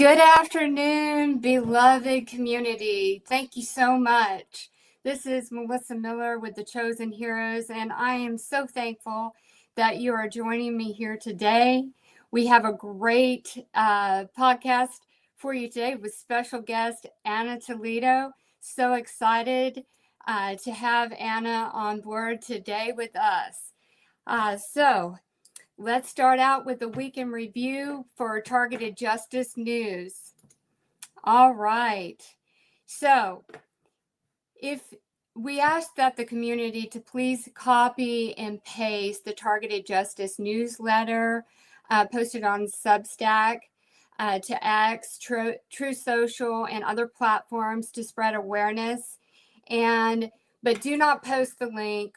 Good afternoon, beloved community. Thank you so much. This is Melissa Miller with the Chosen Heroes, and I am so thankful that you are joining me here today. We have a great podcast for you today with special guest Anna TOLEDO. So excited to have Anna on board today with us. Let's start out with the week in review for Targeted Justice News. All right. So, if we ask that the community to please copy and paste the Targeted Justice newsletter posted on Substack to X, True Social, and other platforms to spread awareness. But do not post the link.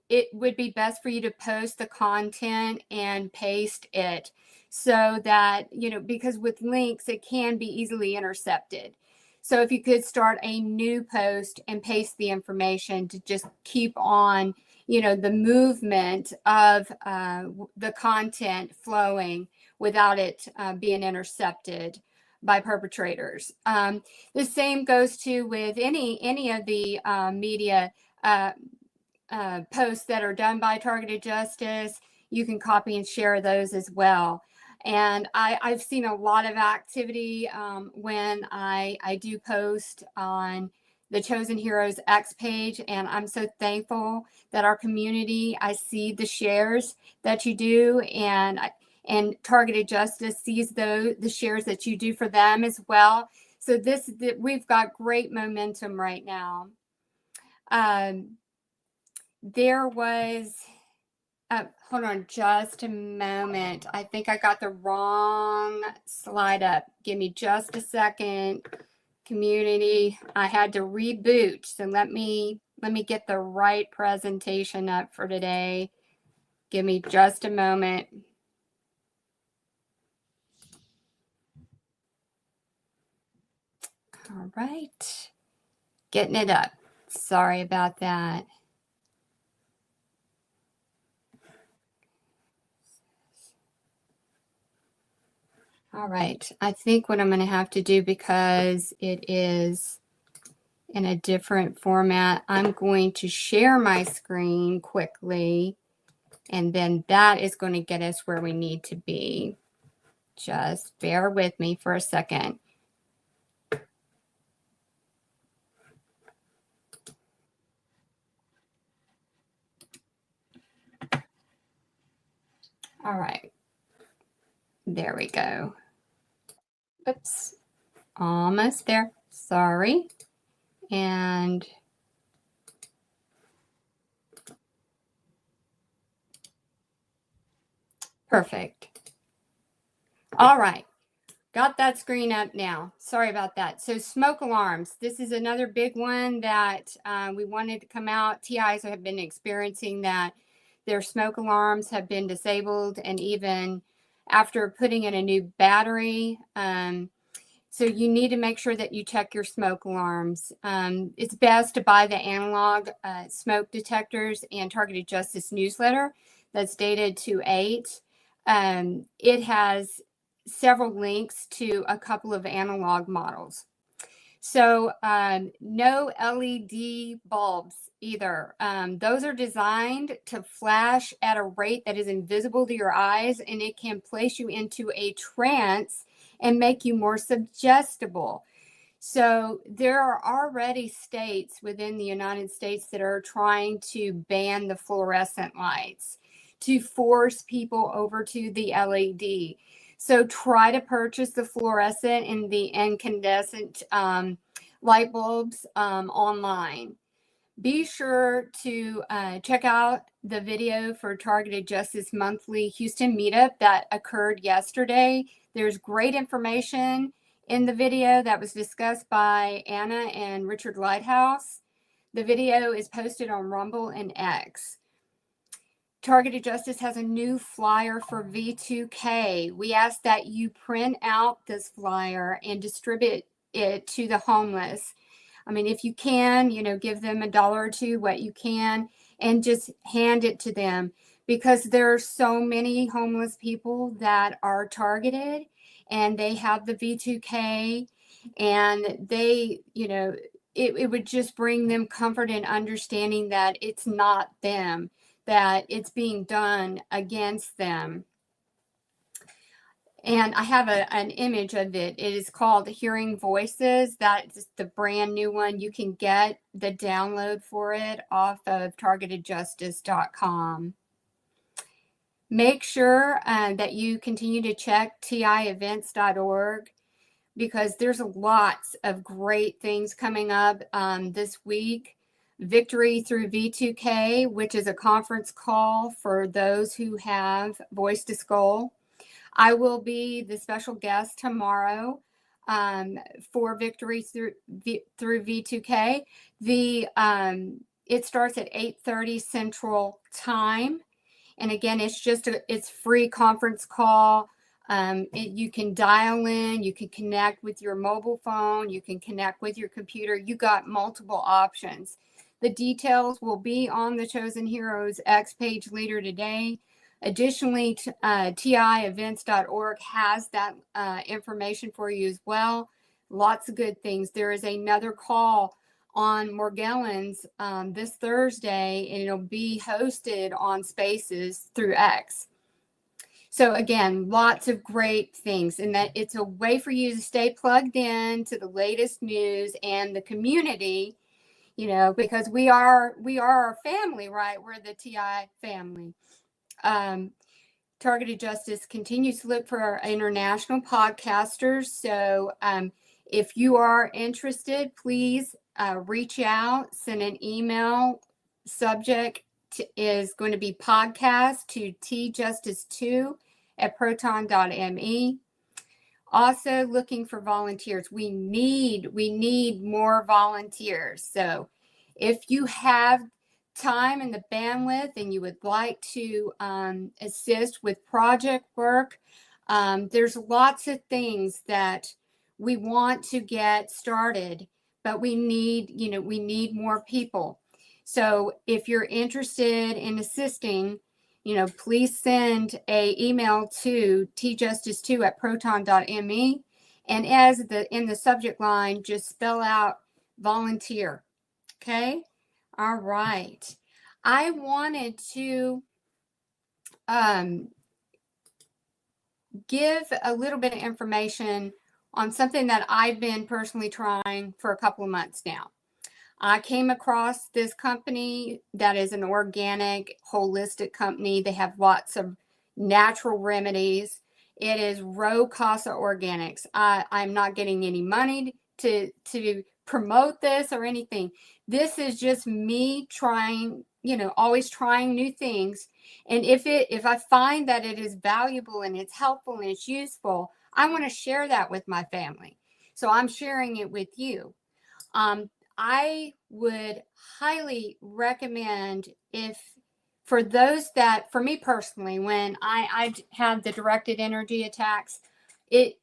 It would be best for you to post the content and paste it so that, because with links, it can be easily intercepted. So if you could start a new post and paste the information to just keep on, the movement of the content flowing without it being intercepted by perpetrators. The same goes to with any of the media posts that are done by Targeted Justice. You can copy and share those as well. And I've seen a lot of activity when I do post on the Chosen Heroes X page, and I'm so thankful that our community, I see the shares that you do, and Targeted Justice sees the shares that you do for them as well. So we've got great momentum right now. There was, hold on just a moment. I think I got the wrong slide up. Give me just a second, community. I had to reboot. So let me get the right presentation up for today. Give me just a moment. All right, getting it up. Sorry about that. All right, I think what I'm going to have to do, because it is in a different format, I'm going to share my screen quickly, and then that is going to get us where we need to be. Just bear with me for a second. All right, there we go. Oops, almost there. Sorry. And perfect. All right. Got that screen up now. Sorry about that. So smoke alarms. This is another big one that we wanted to come out. TIs have been experiencing that their smoke alarms have been disabled, and even after putting in a new battery. So you need to make sure that you check your smoke alarms. It's best to buy the analog smoke detectors and Targeted Justice newsletter that's dated 2/8. It has several links to a couple of analog models. So no LED bulbs either. Those are designed to flash at a rate that is invisible to your eyes, and it can place you into a trance and make you more suggestible. So there are already states within the United States that are trying to ban the fluorescent lights to force people over to the LED. So try to purchase the fluorescent and the incandescent light bulbs online. Be sure to check out the video for Targeted Justice Monthly Houston Meetup that occurred yesterday. There's great information in the video that was discussed by Anna and Richard Lighthouse. The video is posted on Rumble and X. Targeted Justice has a new flyer for V2K. We ask that you print out this flyer and distribute it to the homeless. I mean, if you can, give them $1 or $2, what you can, and just hand it to them, because there are so many homeless people that are targeted, and they have the V2K, and they, it would just bring them comfort and understanding that it's not them, that it's being done against them. And I have an image of it. It is called Hearing Voices. That's the brand new one. You can get the download for it off of targetedjustice.com. Make sure that you continue to check tievents.org, because there's lots of great things coming up this week. Victory Through V2K, which is a conference call for those who have Voice to Skull. I will be the special guest tomorrow for Victory Through V2K. It starts at 8:30 Central Time. And again, it's free conference call. You can dial in, you can connect with your mobile phone, you can connect with your computer. You got multiple options. The details will be on the Chosen Heroes X page later today. Additionally, tievents.org has that information for you as well. Lots of good things. There is another call on Morgellons this Thursday, and it'll be hosted on Spaces through X. So again, lots of great things, and that it's a way for you to stay plugged in to the latest news and the community, because we are our family, right? We're the TI family. Targeted Justice continues to look for our international podcasters. So if you are interested, please reach out, send an email. Subject is going to be podcast to tjustice2@proton.me. Also looking for volunteers. We need more volunteers. So if you have time and the bandwidth and you would like to assist with project work, there's lots of things that we want to get started, but we need more people. So if you're interested in assisting, please send an email to tjustice2@proton.me, and in the subject line, just spell out volunteer. Okay. All right. I wanted to give a little bit of information on something that I've been personally trying for a couple of months now. I came across this company that is an organic, holistic company. They have lots of natural remedies. It is Row Casa Organics. I'm not getting any money to promote this or anything. This is just me trying, always trying new things. And if I find that it is valuable and it's helpful and it's useful, I want to share that with my family. So I'm sharing it with you. I would highly recommend, for me personally, when I had the directed energy attacks, it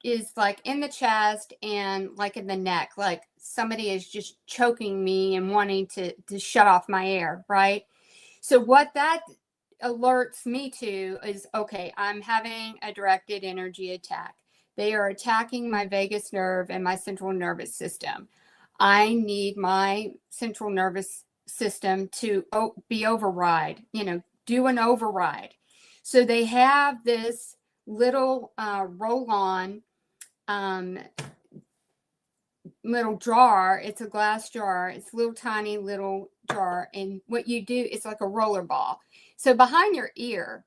is like in the chest and like in the neck, like somebody is just choking me and wanting to shut off my air, right? So what that alerts me to is, okay, I'm having a directed energy attack. They are attacking my vagus nerve and my central nervous system. I need my central nervous system to be override, do an override. So they have this little roll-on little jar. It's a glass jar. It's a little tiny little jar. And what you do, it's like a roller ball. So behind your ear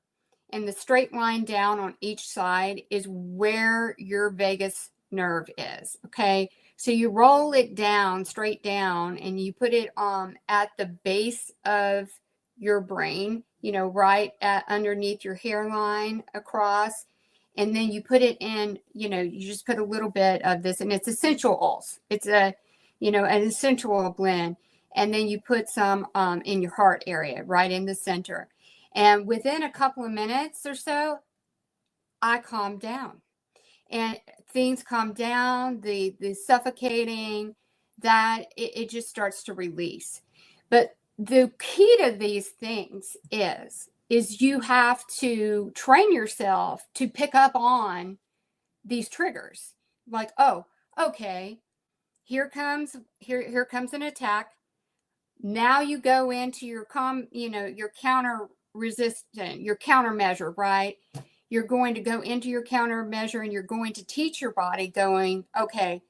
and the straight line down on each side is where your vagus nerve is. Okay. So you roll it down, straight down, and you put it at the base of your brain, right underneath your hairline across. And then you put it in, you just put a little bit of this, and it's essential oils. It's an essential oil blend. And then you put some in your heart area, right in the center. And within a couple of minutes or so, I calmed down. And things calm down, the suffocating, that it just starts to release. But the key to these things is you have to train yourself to pick up on these triggers. Like, oh, okay, here comes an attack. Now you go into your your counter resistant, your countermeasure, right? You're going to go into your countermeasure and you're going to teach your body going, okay,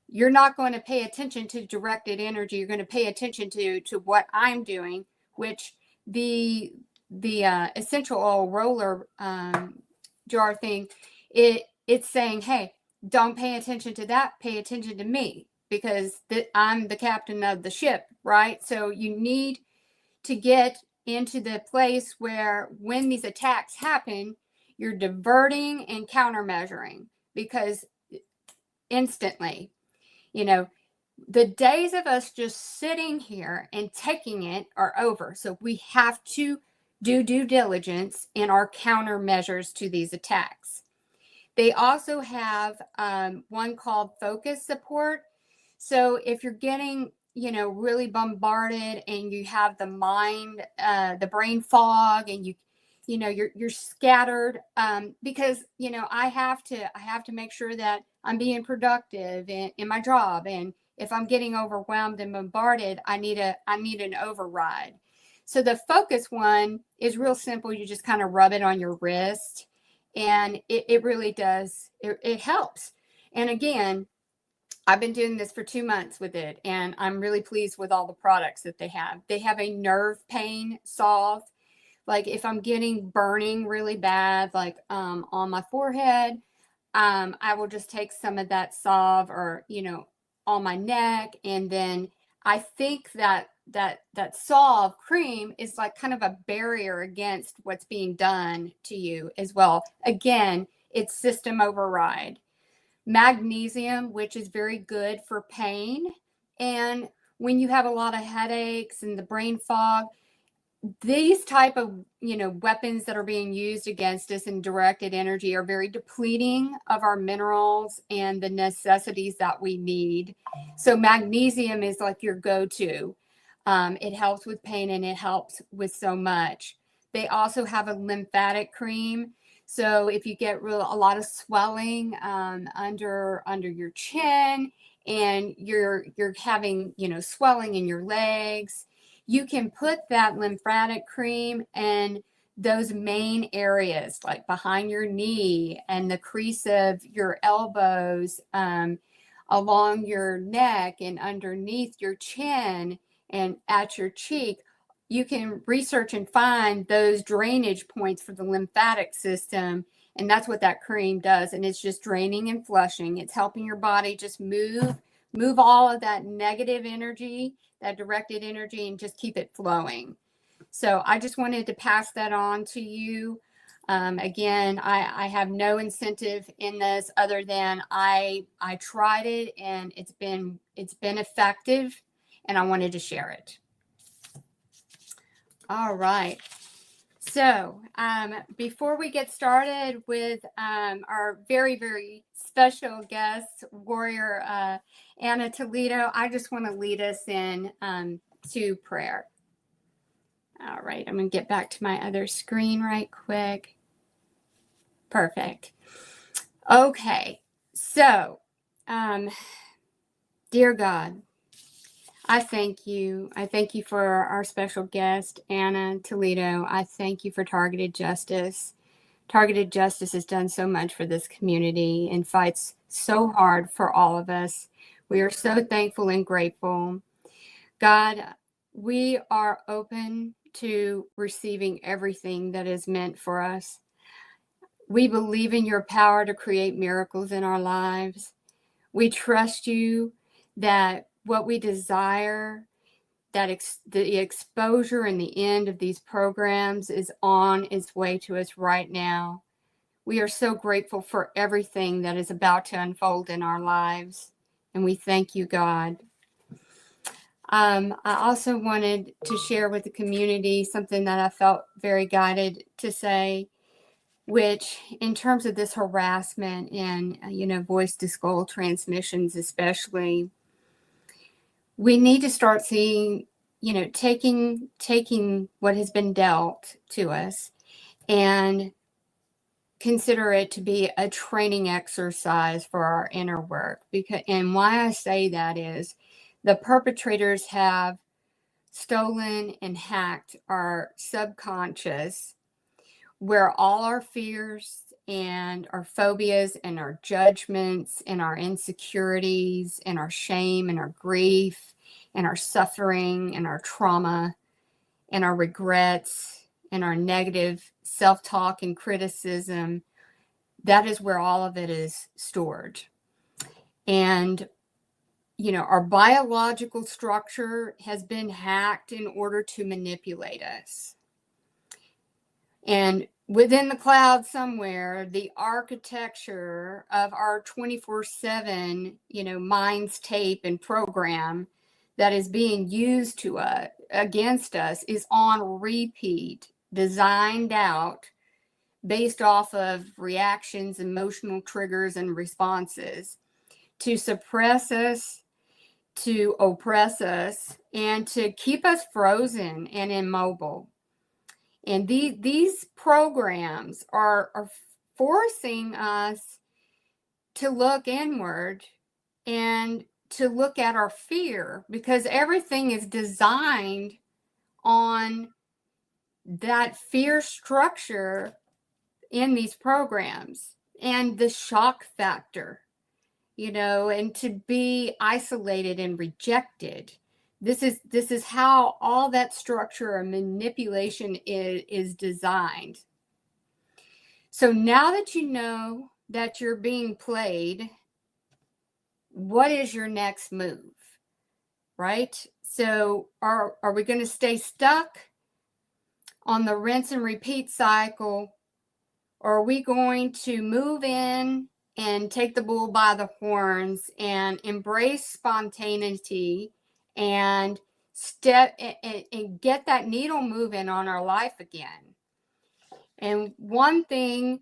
you're not going to pay attention to directed energy. You're going to pay attention to what I'm doing, which the essential oil roller jar thing, it's saying, hey, don't pay attention to that. Pay attention to me, because I'm the captain of the ship, right? So you need to get into the place where when these attacks happen, you're diverting and countermeasuring, because instantly, the days of us just sitting here and taking it are over. So we have to do due diligence in our countermeasures to these attacks. They also have one called focus support. So if you're getting, really bombarded and you have the the brain fog, and you're scattered, because I have to make sure that I'm being productive in my job, and if I'm getting overwhelmed and bombarded, I need an override. So the focus one is real simple. You just kind of rub it on your wrist, and it really does. It helps. And again, I've been doing this for 2 months with it, and I'm really pleased with all the products that they have. They have a nerve pain solve. Like if I'm getting burning really bad, like on my forehead, I will just take some of that salve, or on my neck, and then I think that salve cream is like kind of a barrier against what's being done to you as well. Again, it's system override. Magnesium, which is very good for pain, and when you have a lot of headaches and the brain fog, these type of weapons that are being used against us in directed energy are very depleting of our minerals and the necessities that we need. So magnesium is like your go-to. It helps with pain, and it helps with so much. They also have a lymphatic cream. So if you get a lot of swelling under your chin, and you're having swelling in your legs, you can put that lymphatic cream in those main areas, like behind your knee and the crease of your elbows, along your neck and underneath your chin and at your cheek. You can research and find those drainage points for the lymphatic system. And that's what that cream does. And it's just draining and flushing. It's helping your body just move all of that negative energy, that directed energy, and just keep it flowing. So I just wanted to pass that on to you. Again, I have no incentive in this other than I tried it, and it's been effective, and I wanted to share it. All right. So before we get started with our very, very special guest, warrior Anna Toledo, I just want to lead us in to prayer. All right. I'm going to get back to my other screen right quick. Perfect. Okay. So, dear God, I thank you. I thank you for our special guest, Anna Toledo. I thank you for Targeted Justice. Targeted Justice has done so much for this community and fights so hard for all of us. We are so thankful and grateful. God, we are open to receiving everything that is meant for us. We believe in your power to create miracles in our lives. We trust you that what we desire, that the exposure and the end of these programs is on its way to us right now. We are so grateful for everything that is about to unfold in our lives, and we thank you, God. I also wanted to share with the community something that I felt very guided to say, which in terms of this harassment and, voice to skull transmissions, especially, we need to start seeing, taking what has been dealt to us and consider it to be a training exercise for our inner work. And why I say that is the perpetrators have stolen and hacked our subconscious, where all our fears and our phobias and our judgments and our insecurities and our shame and our grief and our suffering and our trauma and our regrets and our negative self-talk and criticism, that is where all of it is stored. And our biological structure has been hacked in order to manipulate us. And within the cloud somewhere, the architecture of our 24/7, minds, tape, and program that is being used against us is on repeat, designed out based off of reactions, emotional triggers, and responses to suppress us, to oppress us, and to keep us frozen and immobile. And these programs are forcing us to look inward and to look at our fear, because everything is designed on that fear structure in these programs and the shock factor, and to be isolated and rejected. This is how all that structure of manipulation is designed. So now that you know that you're being played, what is your next move? Right? So are we going to stay stuck on the rinse and repeat cycle, or are we going to move in and take the bull by the horns and embrace spontaneity and step and get that needle moving on our life again? And one thing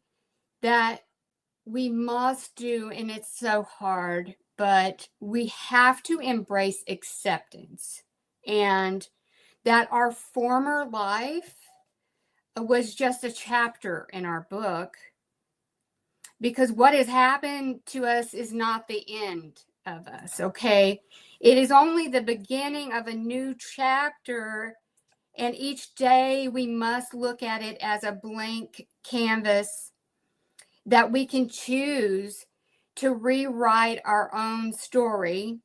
that we must do, and it's so hard, but we have to embrace acceptance, and that our former life was just a chapter in our book, because what has happened to us is not the end of us, okay? It is only the beginning of a new chapter, and each day we must look at it as a blank canvas that we can choose to rewrite our own story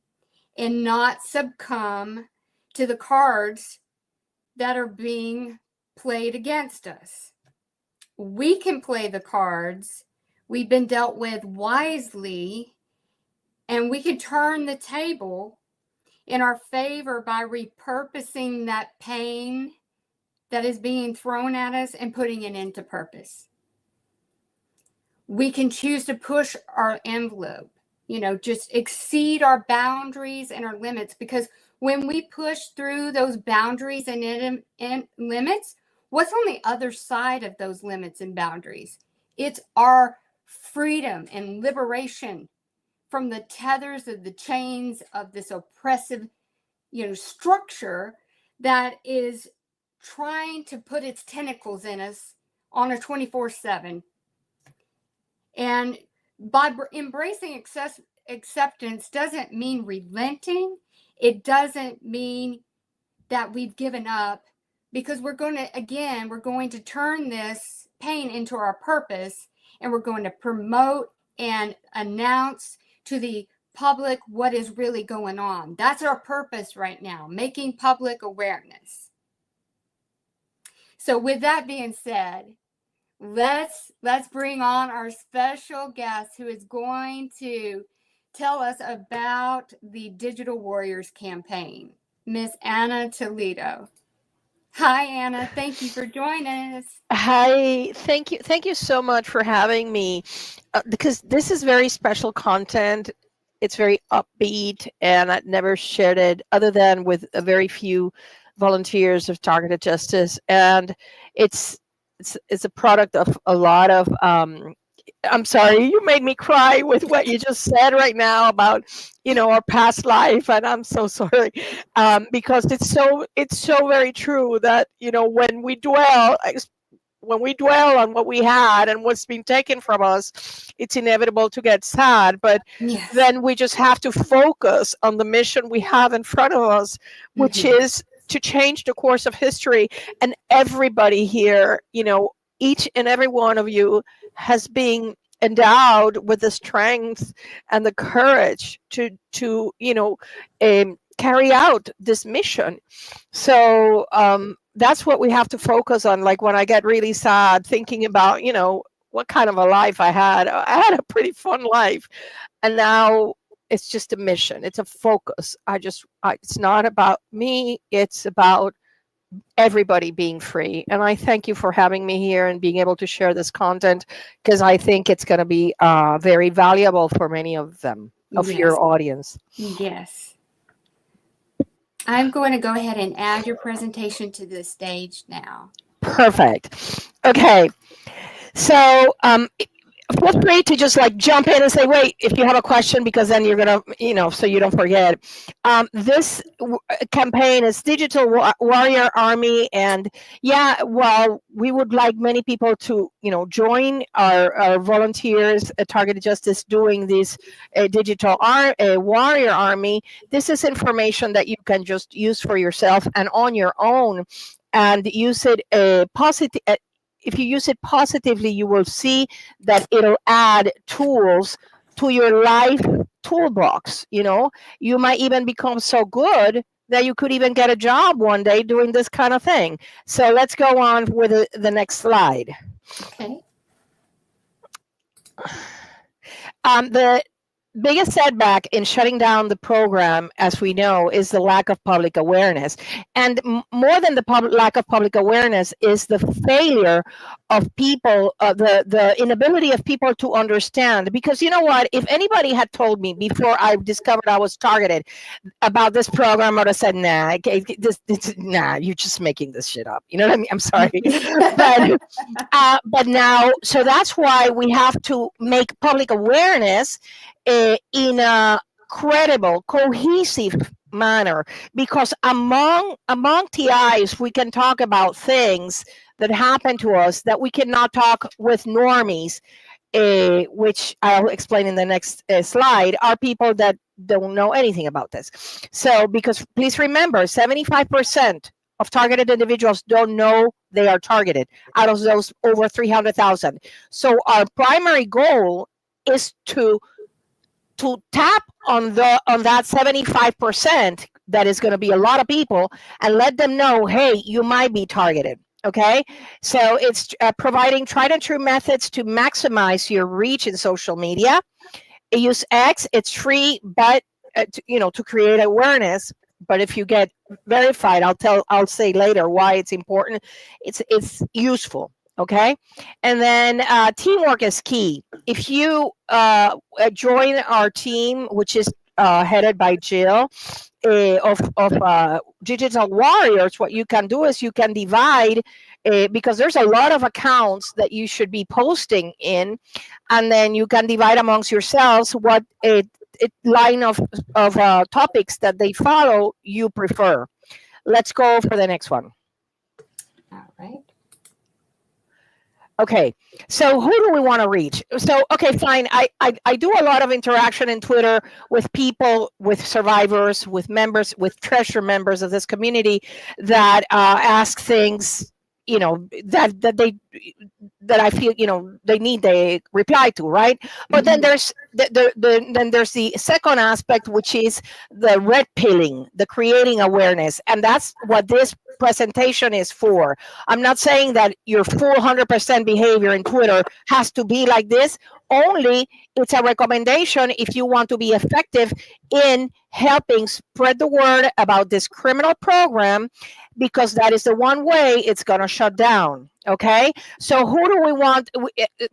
and not succumb to the cards that are being played against us. We can play the cards we've been dealt with wisely, and we can turn the table in our favor by repurposing that pain that is being thrown at us and putting it into purpose. We can choose to push our envelope, just exceed our boundaries and our limits, because when we push through those boundaries and limits, what's on the other side of those limits and boundaries? It's our freedom and liberation from the tethers of the chains of this oppressive, structure that is trying to put its tentacles in us on a 24/7. And by embracing acceptance doesn't mean relenting. It doesn't mean that we've given up, because we're going to turn this pain into our purpose, and we're going to promote and announce to the public what is really going on. That's our purpose right now, making public awareness. So with that being said, let's bring on our special guest, who is going to tell us about the Digital Warriors campaign, Miss Anna TOLEDO. Hi, Anna. Thank you for joining us. Hi, thank you. Thank you so much for having me, because this is very special content. It's very upbeat, and I've never shared it other than with a very few volunteers of Targeted Justice. And it's a product of a lot of I'm sorry, you made me cry with what you just said right now about, our past life, and I'm so sorry, because it's so very true that, when we dwell, when we dwell on what we had and what's been taken from us, it's inevitable to get sad. But Yes. then we just have to focus on the mission we have in front of us, which is to change the course of history. And everybody here, each and every one of you has been endowed with the strength and the courage to carry out this mission. So that's what we have to focus on. Like when I get really sad thinking about what kind of a life I had a pretty fun life, and now it's just a mission, it's a focus. It's not about me, it's about everybody being free. And I thank you for having me here and being able to share this content, because I think it's going to be very valuable for many of them, of your audience. Yes. I'm going to go ahead and add your presentation to the stage now. Perfect. Okay. So feel free to just like jump in and say, wait, if you have a question, because then you're going to, so you don't forget. This campaign is Digital Warrior Army. And yeah, well, we would like many people to, join our volunteers at Targeted Justice doing this Digital Warrior Army. This is information that you can just use for yourself and on your own, and use it positive. If you use it positively, you will see that it'll add tools to your life toolbox. You might even become so good that you could even get a job one day doing this kind of thing. So let's go on with the next slide. Okay. The biggest setback in shutting down the program, as we know, is the lack of public awareness. And more than the lack of public awareness is the failure of people, the inability of people to understand. Because you know what, if anybody had told me before I discovered I was targeted about this program, I would have said, nah, you're just making this shit up. You know what I mean? I'm sorry. But now, so that's why we have to make public awareness in a credible, cohesive manner, because among TIs we can talk about things that happen to us that we cannot talk with normies, which I'll explain in the next slide, are people that don't know anything about this. So, because please remember, 75% of targeted individuals don't know they are targeted out of those over 300,000. So our primary goal is to tap on that 75%, that is going to be a lot of people, and let them know, hey, you might be targeted. Okay, so it's providing tried and true methods to maximize your reach in social media. Use X, it's free, but to create awareness. But if you get verified, I'll say later why it's important. It's useful. Okay, and then teamwork is key. If you join our team, which is headed by Jill of Digital Warriors, what you can do is you can divide, because there's a lot of accounts that you should be posting in, and then you can divide amongst yourselves what line of topics that they follow you prefer. Let's go for the next one. All right. Okay, so who do we want to reach? So, okay, fine. I do a lot of interaction in Twitter with people, with survivors, with members, with treasure members of this community that ask things, that I feel, they need a reply to, right? But then there's the second aspect, which is the red pilling, the creating awareness, and that's what this presentation is for. I'm not saying that your full 100% behavior in Twitter has to be like this. Only it's a recommendation if you want to be effective in helping spread the word about this criminal program, because that is the one way it's going to shut down. Okay, so who do we want?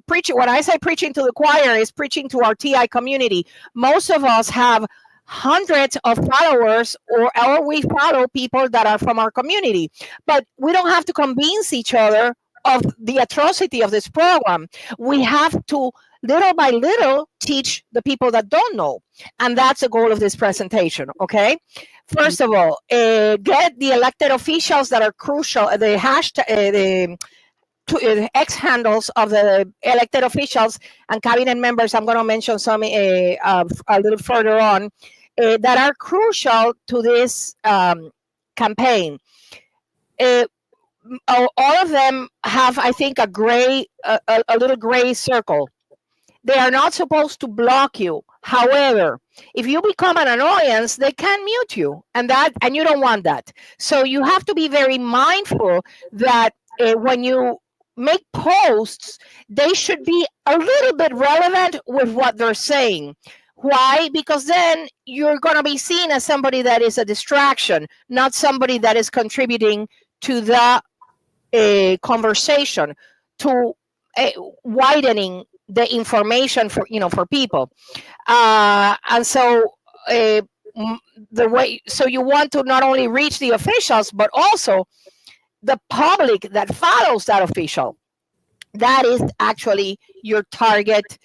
Preaching. When I say preaching to the choir, is preaching to our TI community. Most of us have hundreds of followers, or we follow people that are from our community, but we don't have to convince each other of the atrocity of this program. We have to, little by little, teach the people that don't know, and that's the goal of this presentation. Okay, first of all, get the elected officials that are crucial. The hashtag, X handles of the elected officials and cabinet members. I'm going to mention some a little further on that are crucial to this campaign. All of them have, I think, a little gray circle. They are not supposed to block you. However, if you become an annoyance, they can mute you, and you don't want that. So you have to be very mindful that when you make posts, they should be a little bit relevant with what they're saying. Why? Because then you're going to be seen as somebody that is a distraction, not somebody that is contributing to the conversation, to widening the information for people. And so the way, so you want to not only reach the officials, but also the public that follows that official. That is actually your target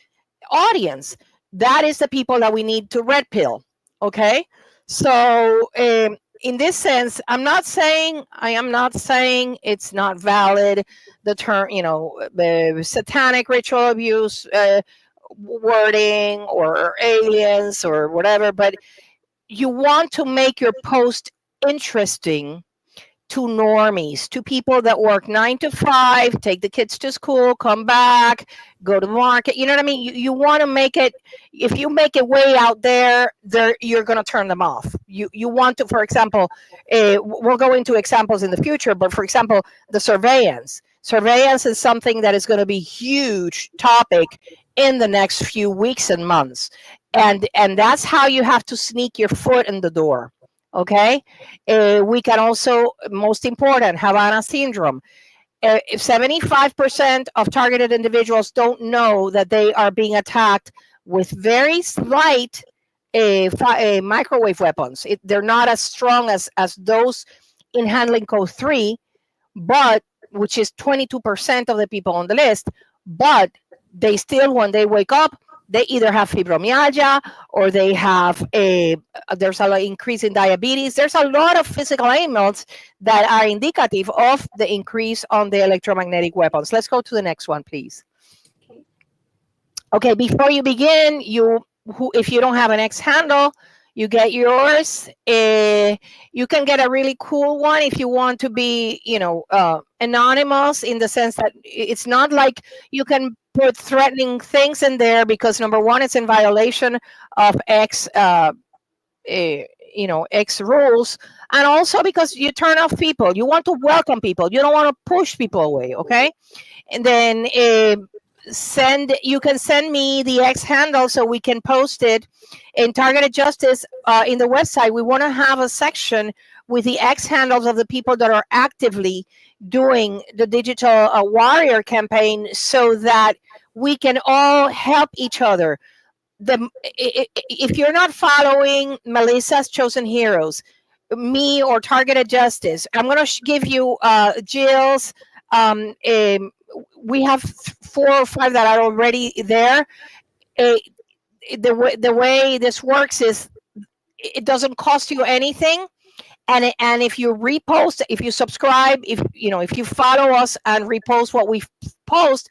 audience. That is the people that we need to red pill. Okay. So in this sense, I am not saying it's not valid, the term, the satanic ritual abuse wording or aliens or whatever, but you want to make your post interesting to normies, to people that work 9 to 5, take the kids to school, come back, go to the market. You know what I mean? You want to make it, if you make it way out there, you're going to turn them off. You want to, for example, we'll go into examples in the future, but for example, the surveillance. Surveillance is something that is going to be huge topic in the next few weeks and months. And that's how you have to sneak your foot in the door. Okay, we can also, most important, Havana syndrome. 75% of targeted individuals don't know that they are being attacked with very slight microwave weapons. They're not as strong as those in handling code 3, but which is 22% of the people on the list. But they still, when they wake up, they either have fibromyalgia or they have there's an increase in diabetes. There's a lot of physical ailments that are indicative of the increase on the electromagnetic weapons. Let's go to the next one, please. Okay, before you begin, if you don't have an X handle, you get yours. You can get a really cool one if you want to be, anonymous, in the sense that it's not like you can put threatening things in there, because number one, it's in violation of X rules, and also because you turn off people. You want to welcome people. You don't want to push people away. Okay, and then you can send me the X handle so we can post it in Targeted Justice in the website. We want to have a section with the X handles of the people that are actively doing the digital warrior campaign, so that we can all help each other. If you're not following Melissa's Chosen Heroes, me, or Targeted Justice, I'm going to give you Jill's. We have 4 or 5 that are already there. The way this works is it doesn't cost you anything. And if you repost, if you subscribe, if you follow us and repost what we post,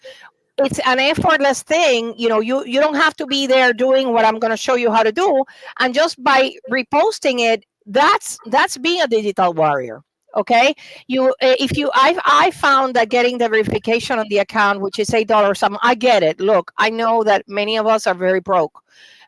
it's an effortless thing. You don't have to be there doing what I'm going to show you how to do. And just by reposting it, that's being a digital warrior. Okay, I found that getting the verification on the account, which is $8 something, I get it. Look, I know that many of us are very broke,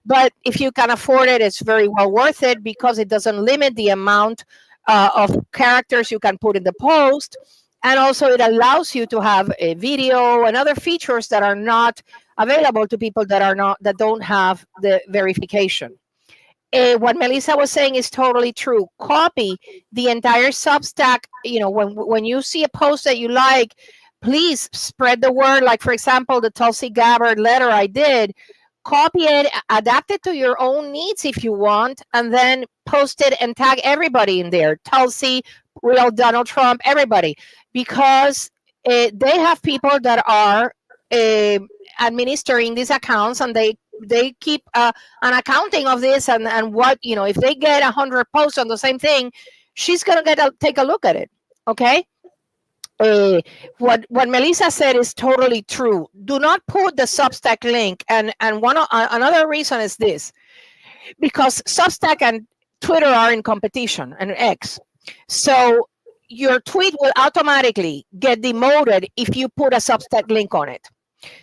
but if you can afford it, it's very well worth it, because it doesn't limit the amount of characters you can put in the post, and also it allows you to have a video and other features that are not available to people that don't have the verification. What Melissa was saying is totally true. Copy the entire Substack. When you see a post that you like, please spread the word. Like, for example, the Tulsi Gabbard letter I did, copy it, adapt it to your own needs if you want, and then post it and tag everybody in there. Tulsi, real Donald Trump, everybody, because they have people that are administering these accounts, and they keep an accounting of this, and what, if they get 100 posts on the same thing, she's gonna take a look at it. Okay, What Melissa said is totally true. Do not put the Substack link, and another reason is this, because Substack and Twitter are in competition, and X. So your tweet will automatically get demoted if you put a Substack link on it.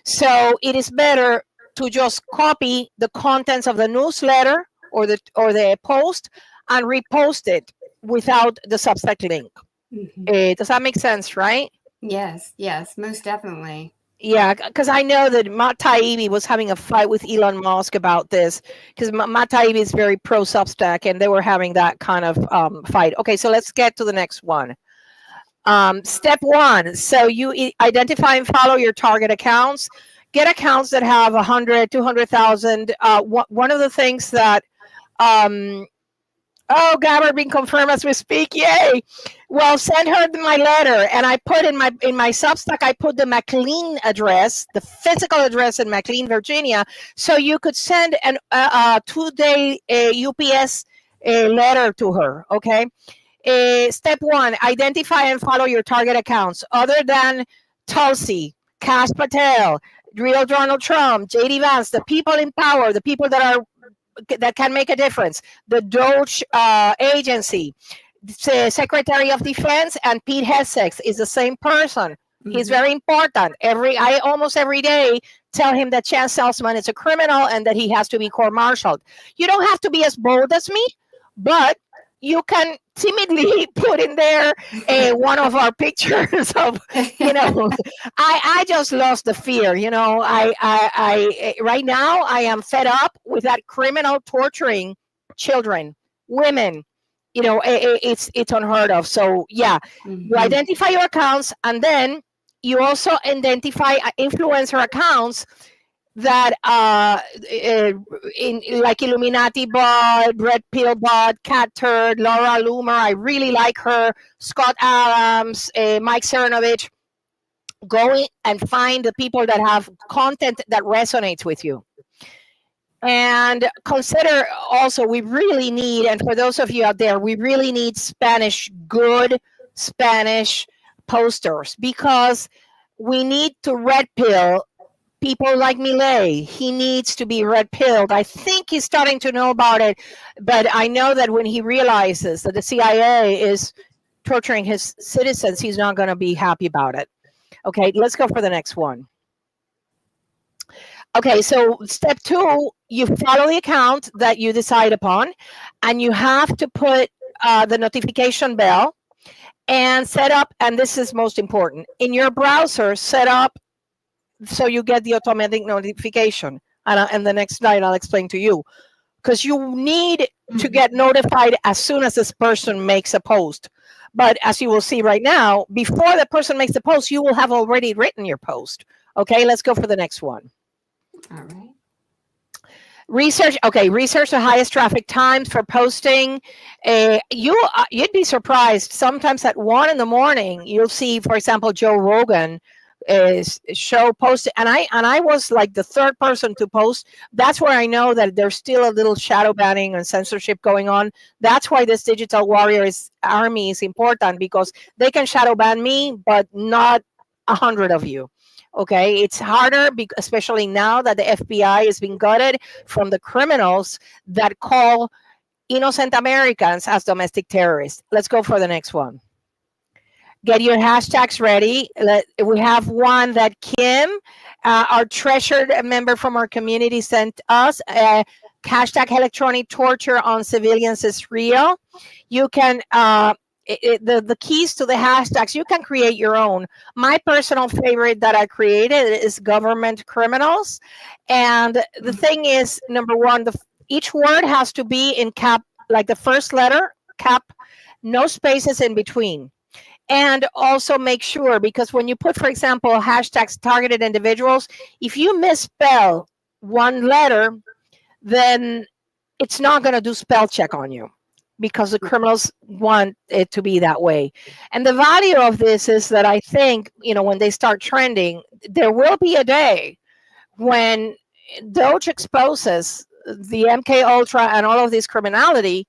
So it is better to just copy the contents of the newsletter or the post and repost it without the Substack link. Does that make sense, right? Yes, most definitely. Yeah, because I know that Matt Taibbi was having a fight with Elon Musk about this, because Matt Taibbi is very pro Substack, and they were having that kind of fight. Okay, so let's get to the next one. Step 1. So you identify and follow your target accounts. Get accounts that have 100, 200,000. One of the things that oh, Gabbard being confirmed as we speak. Yay! Well, send her my letter, and I put in my Substack. I put the McLean address, the physical address in McLean, Virginia, so you could send a 2-day UPS letter to her. Okay. Step 1: identify and follow your target accounts, other than Tulsi, Kash Patel, real Donald Trump, JD Vance, the people in power, the people that can make a difference. The Doge agency, the Secretary of Defense, and Pete Hegseth is the same person. He's very important. I almost every day tell him that Chance Salzman is a criminal and that he has to be court-martialed. You don't have to be as bold as me, but you can timidly put in there one of our pictures of, I just lost the fear. I right now I am fed up with that criminal torturing children, women. It's unheard of. So yeah, you identify your accounts, and then you also identify influencer accounts that in like Illuminati Bot, Red Pill Bot, Cat Turd, Laura Loomer. I really like her. Scott Adams, Mike Cernovich. Go and find the people that have content that resonates with you. And consider also, we really need, and for those of you out there, we really need good Spanish posters, because we need to red pill people like Milei. He needs to be red pilled. I think he's starting to know about it, but I know that when he realizes that the CIA is torturing his citizens, he's not going to be happy about it. Okay, let's go for the next one. Okay, so step 2, you follow the account that you decide upon, and you have to put the notification bell and set up, and this is most important, in your browser, set up so you get the automatic notification. And the next slide I'll explain to you, because you need to get notified as soon as this person makes a post. But as you will see right now, before the person makes the post, you will have already written your post. Okay, let's go for the next one. All right. Research the highest traffic times for posting. You'd be surprised. Sometimes at 1 a.m, you'll see, for example, Joe Rogan show posted, and I was like the 3rd person to post. That's where I know that there's still a little shadow banning and censorship going on. That's why this digital warriors army is important, because they can shadow ban me, but not 100 of you. Okay, it's harder, especially now that the FBI is being gutted from the criminals that call innocent Americans as domestic terrorists. Let's go for the next one. Get your hashtags ready. We have one that Kim, our treasured member from our community, sent us. Hashtag electronic torture on civilians is real. You can, the keys to the hashtags, you can create your own. My personal favorite that I created is government criminals. And the thing is, number 1, each word has to be in cap, like the first letter, cap, no spaces in between. And also make sure, because when you put, for example, hashtags targeted individuals, if you misspell one letter, then it's not going to do spell check on you, because the criminals want it to be that way. And the value of this is that I think, when they start trending, there will be a day when Doge exposes the MK Ultra and all of this criminality,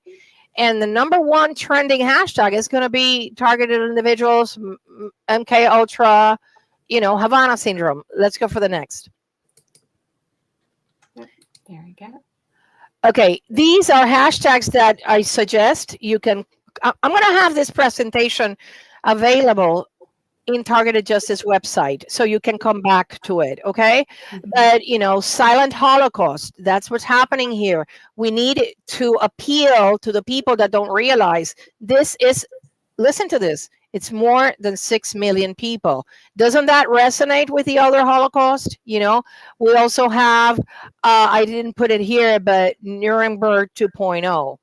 And the number one trending hashtag is going to be targeted individuals, MK Ultra, Havana syndrome. Let's go for the next. There we go. Okay, these are hashtags that I suggest you can. I'm going to have this presentation available in Targeted Justice website, so you can come back to it. Okay, but silent Holocaust. That's what's happening here. We need to appeal to the people that don't realize this is. Listen to this. It's more than 6 million people. Doesn't that resonate with the other Holocaust? We also have, I didn't put it here, but Nuremberg 2.0.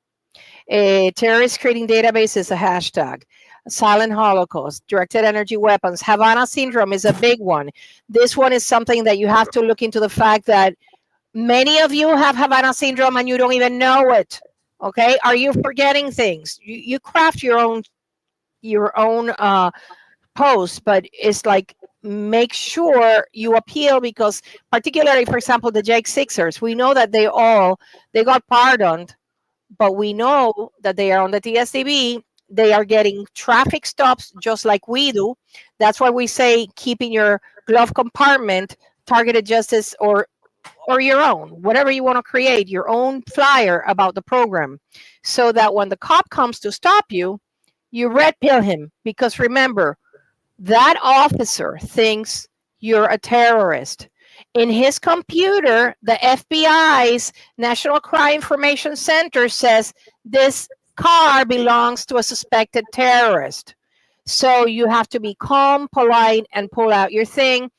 A terrorist creating database is a hashtag. Silent Holocaust, directed energy weapons. Havana syndrome is a big one. This one is something that you have to look into the fact that many of you have Havana syndrome and you don't even know it. Okay? Are you forgetting things? You craft your own post, but it's like, make sure you appeal, because particularly, for example, the Jake Sixers, we know that they got pardoned, but we know that they are on the TSDB. They are getting traffic stops just like we do. That's why we say keep in your glove compartment Targeted Justice or your own, whatever you want to create, your own flyer about the program, so that when the cop comes to stop you, you red pill him. Because remember, that officer thinks you're a terrorist. In his computer, the FBI's National Crime Information Center says this car belongs to a suspected terrorist. So you have to be calm, polite, and pull out your thing.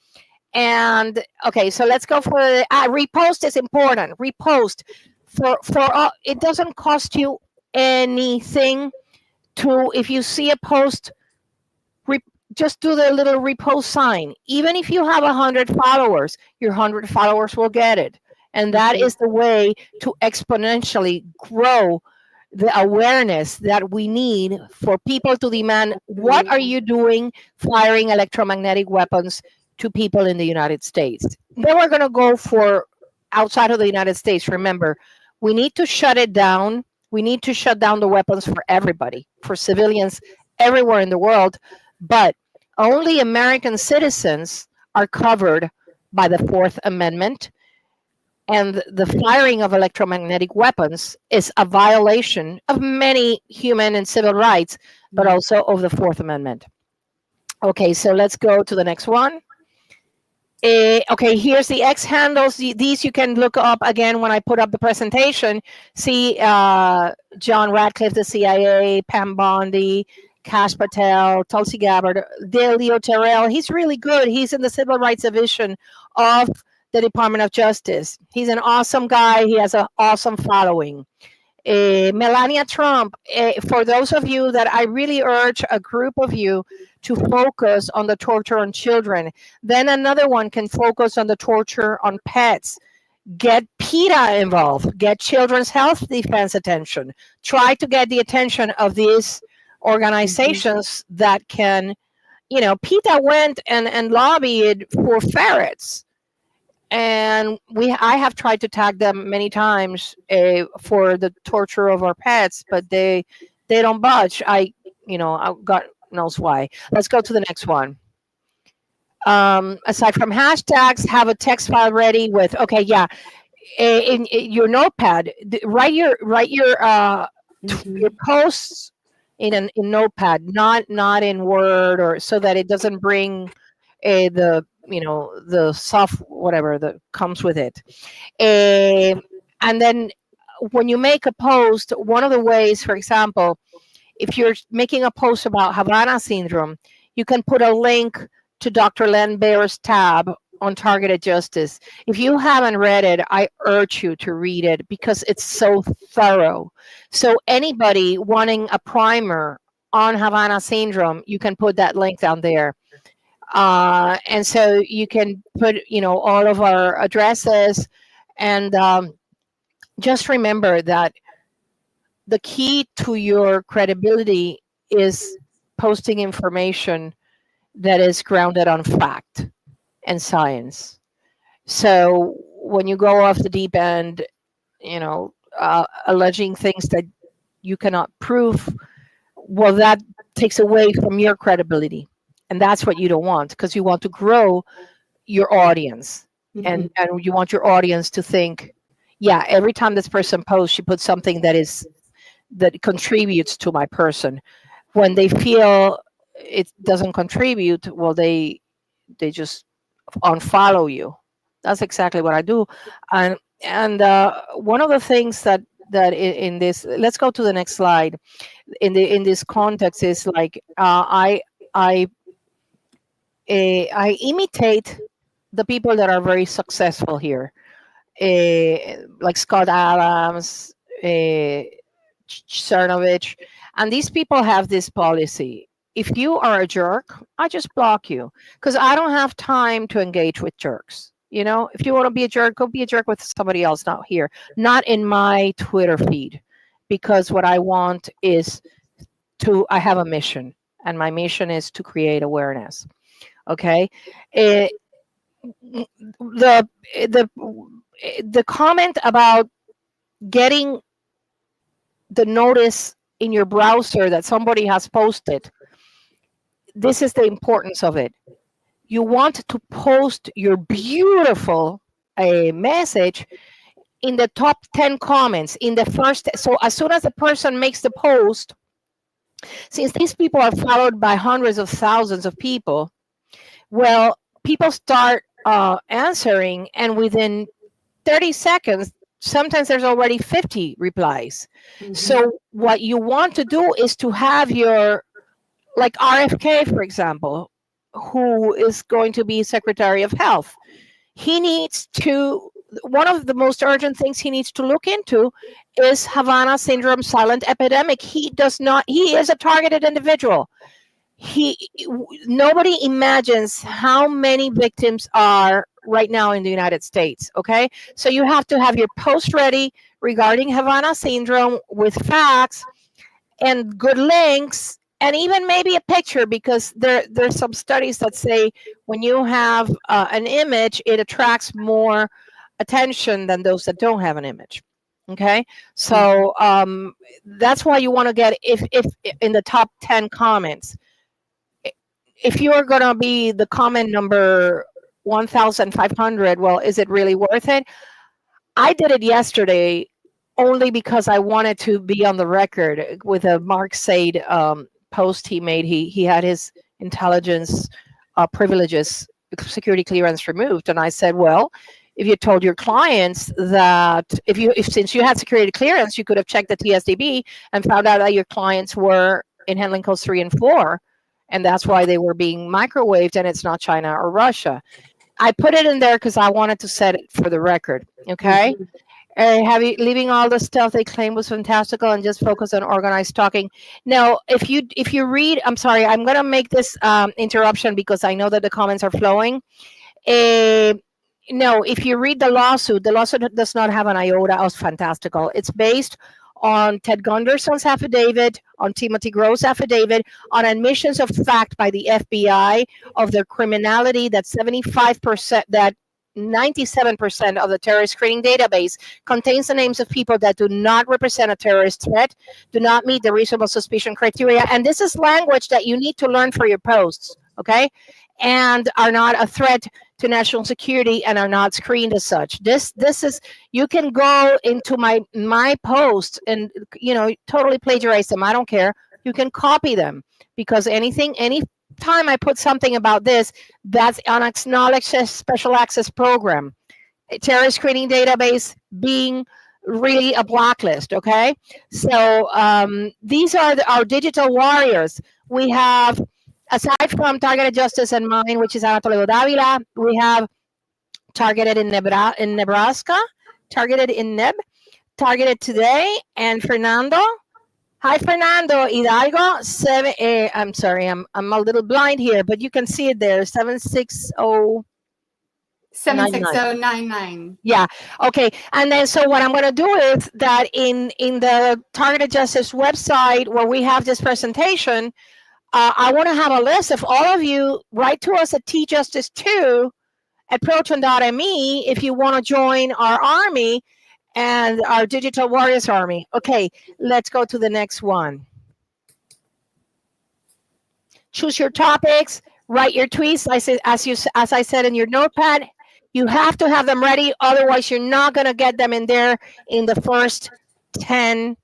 And okay, so let's go for repost is important. Repost for it doesn't cost you anything to, if you see a post, just do the little repost sign. Even if you have 100 followers, your 100 followers will get it. And that is the way to exponentially grow the awareness that we need for people to demand, what are you doing firing electromagnetic weapons to people in the United States? Then we're going to go for outside of the United States. Remember, we need to shut it down. We need to shut down the weapons for everybody, for civilians everywhere in the world. But only American citizens are covered by the Fourth Amendment. And the firing of electromagnetic weapons is a violation of many human and civil rights, but also of the Fourth Amendment. Okay, so let's go to the next one. Okay, here's the X handles. These you can look up again when I put up the presentation. See John Radcliffe, the CIA, Pam Bondi, Kash Patel, Tulsi Gabbard, Leo Terrell. He's really good. He's in the Civil Rights Division of the Department of Justice. He's an awesome guy. He has an awesome following. Melania Trump, for those of you that I really urge a group of you to focus on the torture on children. Then another one can focus on the torture on pets. Get PETA involved. Get Children's Health Defense attention. Try to get the attention of these organizations that can, PETA went and lobbied for ferrets. And I have tried to tag them many times for the torture of our pets, but they don't budge. God knows why. Let's go to the next one. Aside from hashtags, have a text file ready with, in your notepad, write your posts in notepad, not in Word, or so that it doesn't bring the soft whatever that comes with it. And then when you make a post, one of the ways, for example, if you're making a post about Havana syndrome, you can put a link to Dr. Len Baer's tab on Targeted Justice. If you haven't read it, I urge you to read it because it's so thorough. So anybody wanting a primer on Havana syndrome, you can put that link down there. And so you can put, all of our addresses, and just remember that the key to your credibility is posting information that is grounded on fact and science. So when you go off the deep end, alleging things that you cannot prove, well, that takes away from your credibility. And that's what you don't want, because you want to grow your audience, and you want your audience to think, yeah, every time this person posts, she puts something that contributes to my person. When they feel it doesn't contribute, well, they just unfollow you. That's exactly what I do. And one of the things in this, let's go to the next slide, in this context, is like, I I imitate the people that are very successful here, like Scott Adams, Cernovich, and these people have this policy. If you are a jerk, I just block you, because I don't have time to engage with jerks. If you want to be a jerk, go be a jerk with somebody else, not here, not in my Twitter feed, because what I want is I have a mission, and my mission is to create awareness. Okay. Eh, the the the comment about getting the notice in your browser that somebody has posted, this is the importance of it. You want to post your beautiful message in the top 10 comments, in the first. So as soon as the person makes the post, since these people are followed by hundreds of thousands of people, well, people start answering, and within 30 seconds, sometimes there's already 50 replies. So what you want to do is to have your, like RFK, for example, who is going to be Secretary of Health. He needs to, one of the most urgent things he needs to look into is Havana syndrome silent epidemic. He is a targeted individual. Nobody imagines how many victims are right now in the United States. Okay, so you have to have your post ready regarding Havana syndrome with facts and good links, and even maybe a picture, because there's some studies that say when you have an image, it attracts more attention than those that don't have an image. Okay, so that's why you want to get, if in the top 10 comments, if you're going to be the comment number 1,500, well, is it really worth it? I did it yesterday only because I wanted to be on the record with a Mark Said post he made. He had his intelligence privileges, security clearance removed. And I said, well, if you told your clients that since you had security clearance, you could have checked the TSDB and found out that your clients were in handling codes 3 and 4. And that's why they were being microwaved, and it's not China or Russia. I put it in there because I wanted to set it for the record. Okay. Leaving all the stuff they claim was fantastical and just focus on organized talking. Now, if you read, I'm sorry, I'm going to make this interruption because I know that the comments are flowing. No, if you read the lawsuit does not have an iota of fantastical. It's based on Ted Gunderson's affidavit, on Timothy Grove's affidavit, on admissions of fact by the FBI of their criminality, that 75%, that 97% of the terrorist screening database contains the names of people that do not represent a terrorist threat, do not meet the reasonable suspicion criteria. And this is language that you need to learn for your posts, okay? And are not a threat to national security and are not screened as such. This is, you can go into my posts and totally plagiarize them. I don't care. You can copy them, because any time I put something about this, that's an acknowledged special access program, a terrorist screening database being really a blacklist. Okay, so these are our digital warriors. We have, aside from Targeted Justice and mine, which is TOLEDO Davila, we have Targeted in Nebraska, Targeted in Neb, Targeted Today, and Fernando. Hi, Fernando Hidalgo. I'm sorry, I'm a little blind here, but you can see it there. 760. 76099. Yeah. Okay. And then, so what I'm going to do is that in the Targeted Justice website where we have this presentation, I want to have a list of all of you. Write to us at tjustice2@proton.me if you want to join our army. and our Digital Warriors Army. Okay, let's go to the next one. Choose your topics, write your tweets. As I said in your notepad, you have to have them ready. Otherwise, you're not going to get them in there in the first 10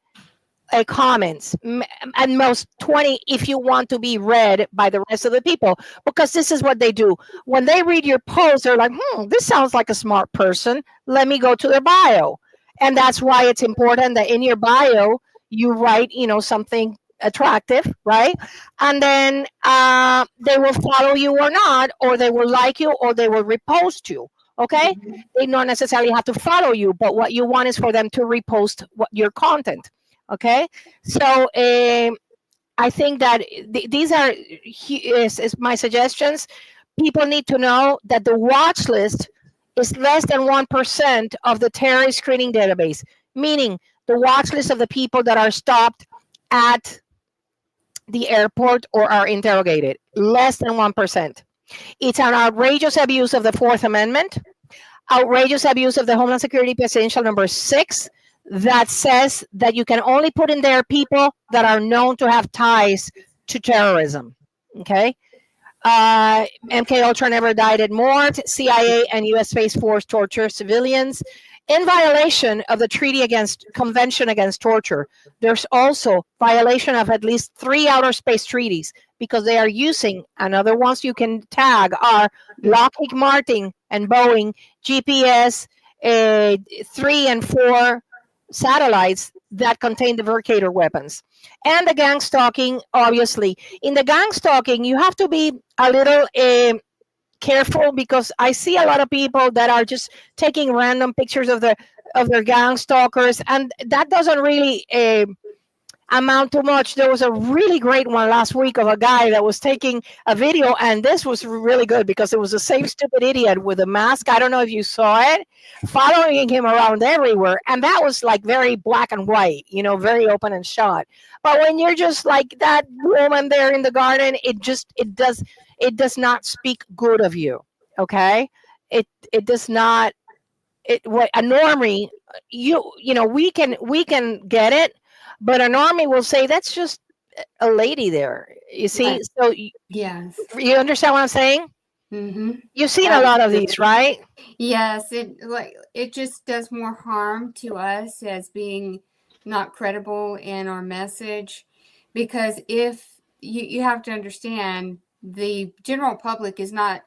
comments, and most 20 if you want to be read by the rest of the people, because this is what they do. When they read your post, they're like, this sounds like a smart person. Let me go to their bio. And that's why it's important that in your bio, you write, something attractive, right? And then they will follow you or not, or they will like you, or they will repost you. Okay, they don't necessarily have to follow you, but what you want is for them to repost your content. Okay, so I think that these are is my suggestions. People need to know that the watch list is less than 1% of the terrorist screening database, meaning the watch list of the people that are stopped at the airport or are interrogated, less than 1%. It's an outrageous abuse of the Fourth Amendment, outrageous abuse of the Homeland Security Presidential number 6, that says that you can only put in there people that are known to have ties to terrorism. Okay. MK Ultra never died at Mort. CIA and U.S. Space Force torture civilians in violation of the Convention Against Torture. There's also violation of at least 3 outer space treaties, because they are using, and other ones you can tag are Lockheed Martin and Boeing GPS 3 and 4 satellites that contain the Vercator weapons. And the gang stalking, obviously. In the gang stalking, you have to be a little careful, because I see a lot of people that are just taking random pictures of their gang stalkers, and that doesn't really amount to much. There was a really great one last week of a guy that was taking a video, and this was really good because it was the same stupid idiot with a mask. I don't know if you saw it, following him around everywhere, and that was like very black and white, very open and shut. But when you're just like that woman there in the garden, it does not speak good of you. Okay, it does not. What a normie, we can get it, but a normie will say that's just a lady there. You see, Right. so Yes. you understand what I'm saying? Mm-hmm. You've seen a lot of these, right? Yes, it just does more harm to us as being not credible in our message, because if you have to understand, the general public is not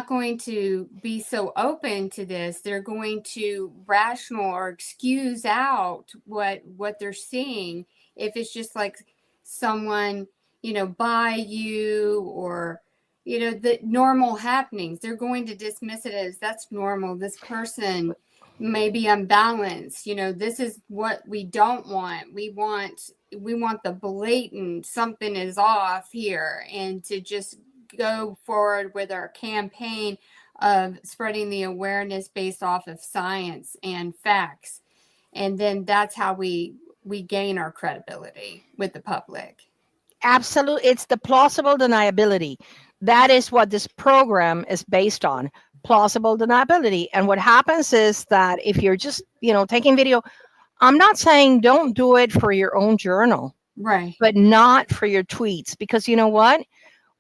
going to be so open to this. They're going to rational or excuse out what they're seeing if it's just like someone, by you, or the normal happenings. They're going to dismiss it as that's normal. This person may be unbalanced. This is what we don't want. We want the blatant something is off here, and to just go forward with our campaign of spreading the awareness based off of science and facts. And then that's how we gain our credibility with the public. Absolutely. It's the plausible deniability. That is what this program is based on, plausible deniability. And what happens is that if you're just, taking video, I'm not saying don't do it for your own journal, right, but not for your tweets, because you know what?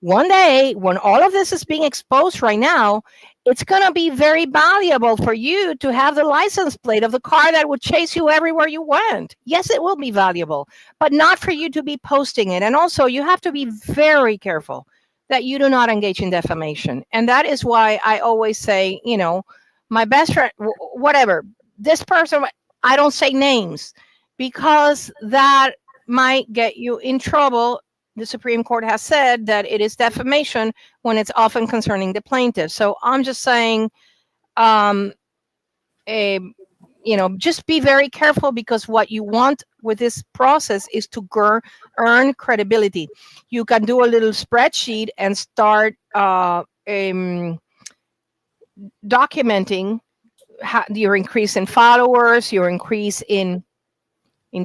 One day, when all of this is being exposed right now, it's going to be very valuable for you to have the license plate of the car that would chase you everywhere you went. Yes, it will be valuable, but not for you to be posting it. And also, you have to be very careful that you do not engage in defamation. And that is why I always say, my best friend, whatever, this person, I don't say names, because that might get you in trouble. The Supreme Court has said that it is defamation when it's often concerning the plaintiff. So I'm just saying, just be very careful, because what you want with this process is to earn credibility. You can do a little spreadsheet and start documenting your increase in followers, your increase in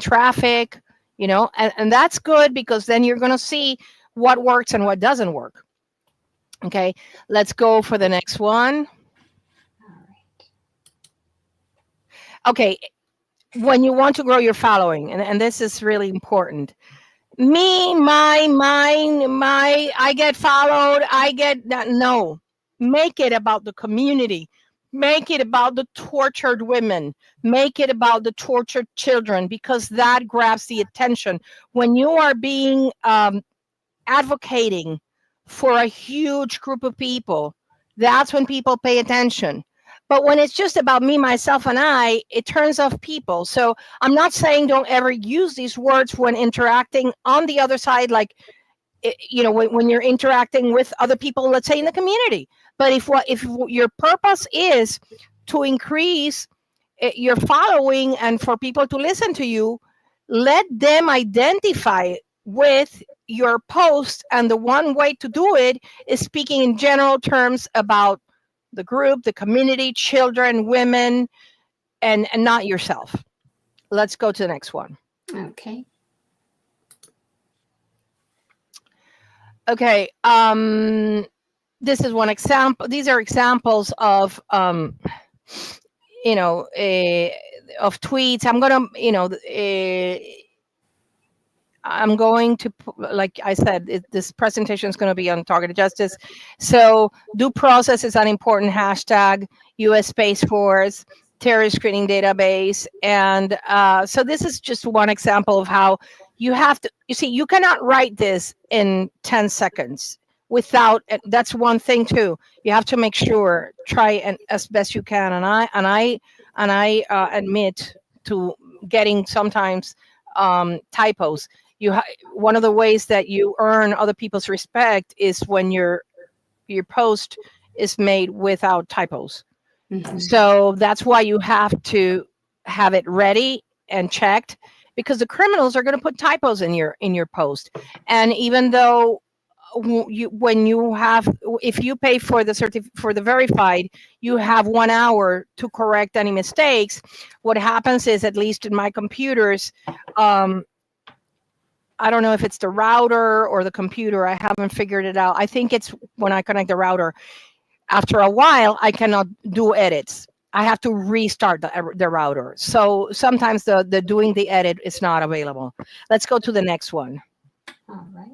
traffic, and that's good, because then you're going to see what works and what doesn't work. Okay, let's go for the next one. Okay, when you want to grow your following, and this is really important. Me, my, mine, my, I get followed, I get that. No, make it about the community. Make it about the tortured women. Make it about the tortured children, because that grabs the attention. When you are being advocating for a huge group of people, that's when people pay attention. But when it's just about me, myself, and I, it turns off people. So I'm not saying don't ever use these words when interacting on the other side, like, when you're interacting with other people, let's say in the community. But if your purpose is to increase your following and for people to listen to you, let them identify with your post. And the one way to do it is speaking in general terms about the group, the community, children, women, and not yourself. Let's go to the next one. Okay. Okay. This is one example. These are examples of of tweets. I'm going to, like I said, this presentation is going to be on targeted justice. So due process is an important hashtag, U.S. Space Force, terrorist screening database. And so this is just one example of how you have to, you cannot write this in 10 seconds without, that's one thing too. You have to make sure, try and as best you can. And I admit to getting sometimes typos. One of the ways that you earn other people's respect is when your post is made without typos. Mhm. So that's why you have to have it ready and checked, because the criminals are going to put typos in your post. And even though if you pay for the verified, you have 1 hour to correct any mistakes. What happens is, at least in my computers, I don't know if it's the router or the computer. I haven't figured it out. I think it's when I connect the router. After a while, I cannot do edits. I have to restart the router. So sometimes the doing the edit is not available. Let's go to the next one. All right.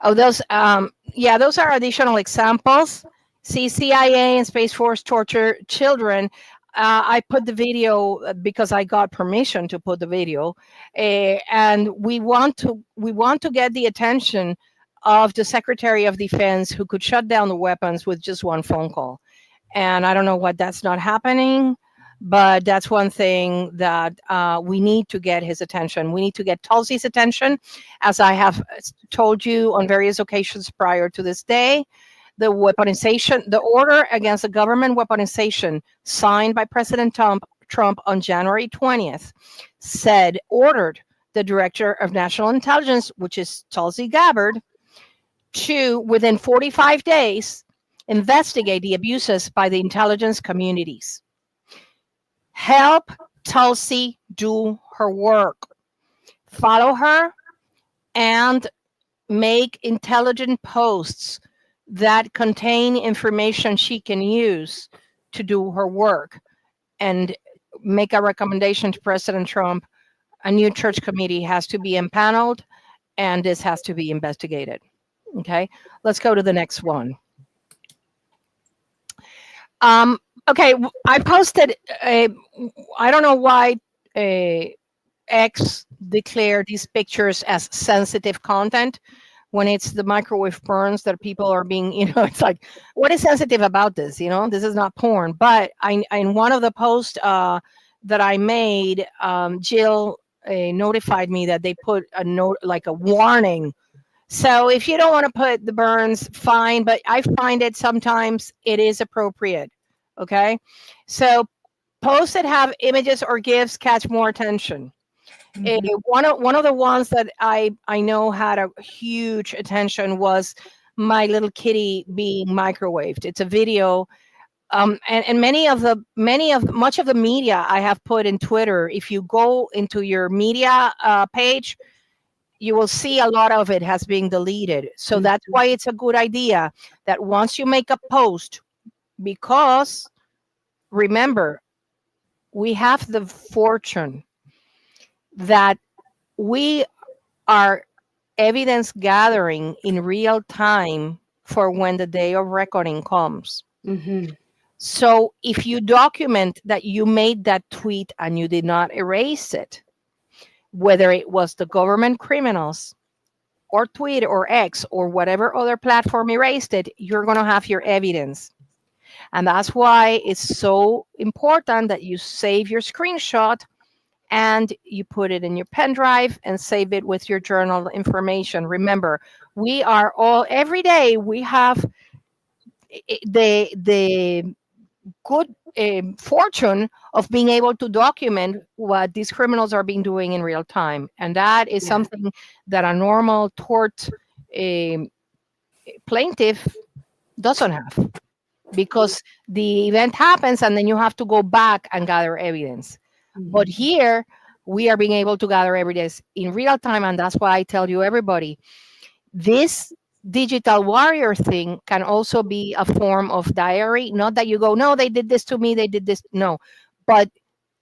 Oh, those are additional examples. See, CIA and Space Force torture children. I put the video because I got permission to put the video, and we want to get the attention of the Secretary of Defense, who could shut down the weapons with just one phone call. And I don't know why that's not happening, but that's one thing that we need to get his attention. We need to get Tulsi's attention, as I have told you on various occasions prior to this day. The order against the government weaponization signed by President Trump on January 20th ordered the Director of National Intelligence, which is Tulsi Gabbard, to, within 45 days, investigate the abuses by the intelligence communities. Help Tulsi do her work. Follow her and make intelligent posts that contain information she can use to do her work, and make a recommendation to President Trump. A new church committee has to be impaneled, and this has to be investigated. Okay, let's go to the next one. Okay, I posted I don't know why X declared these pictures as sensitive content, when it's the microwave burns that people are being, it's like, what is sensitive about this? This is not porn. But in one of the posts that I made, Jill notified me that they put a note, like a warning. So if you don't want to put the burns, fine. But I find it sometimes it is appropriate. Okay. So posts that have images or GIFs catch more attention. One of the ones that I know had a huge attention was my little kitty being microwaved. It's a video, and much of the media I have put in Twitter. If you go into your media page, you will see a lot of it has been deleted. So that's why it's a good idea that once you make a post, because remember, we have the fortune that we are evidence gathering in real time for when the day of reckoning comes. Mm-hmm. So if you document that you made that tweet and you did not erase it, whether it was the government criminals or Twitter or X or whatever other platform erased it, you're going to have your evidence. And that's why it's so important that you save your screenshot and you put it in your pen drive and save it with your journal information. Remember, we are all, every day we have the good fortune of being able to document what these criminals are being doing in real time. And that is Yeah. something that a normal tort um plaintiff doesn't have, because the event happens and then you have to go back and gather evidence. But Mm-hmm. here we are being able to gather evidence in real time. And that's why I tell you, everybody, this digital warrior thing can also be a form of diary. Not that you go, no, they did this to me, they did this. No, but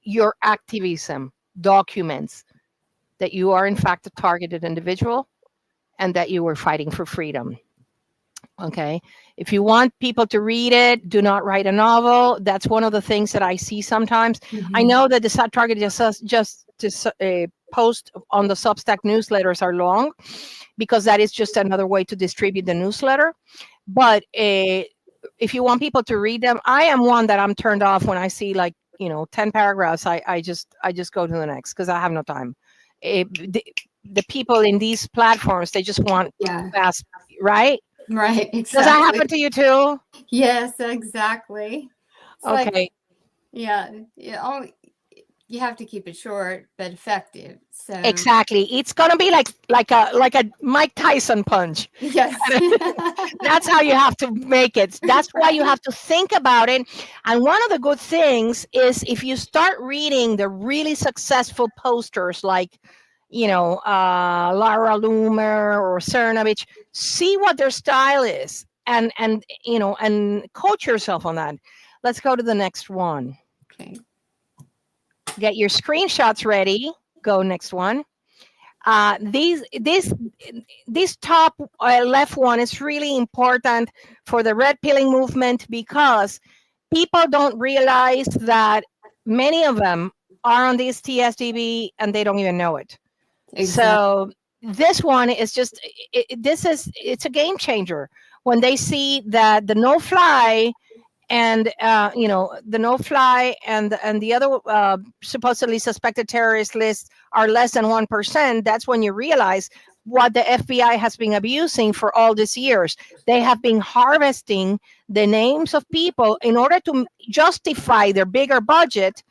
your activism documents that you are, in fact, a targeted individual and that you were fighting for freedom. Okay. If you want people to read it, do not write a novel. That's one of the things that I see sometimes. I Mm-hmm. know that the target just to post on the Substack newsletters are long, because that is just another way to distribute the newsletter. But if you want people to read them, I am one that I'm turned off when I see, like, 10 paragraphs. I just go to the next because I have no time. The people in these platforms, they just want Yeah. fast, right? Right. Does that Exactly. happen to you too? Yes. Exactly. It's like, Okay, yeah. You have to keep it short but effective. So exactly. It's gonna be like a Mike Tyson punch. yes. That's how you have to make it. That's why you Right. have to think about it. And one of the good things is, if you start reading the really successful posters, like, Lara Loomer or Cernovich, see what their style is, and coach yourself on that. Let's go to the next one. Okay. Get your screenshots ready. Go next one. This top left one is really important for the red pilling movement, because people don't realize that many of them are on this TSDB and they don't even know it. Exactly. So this one is just, it's a game changer when they see that the no fly and the no fly and the other supposedly suspected terrorist lists are less than 1%. That's when you realize what the FBI has been abusing for all these years. They have been harvesting the names of people in order to justify their bigger budget,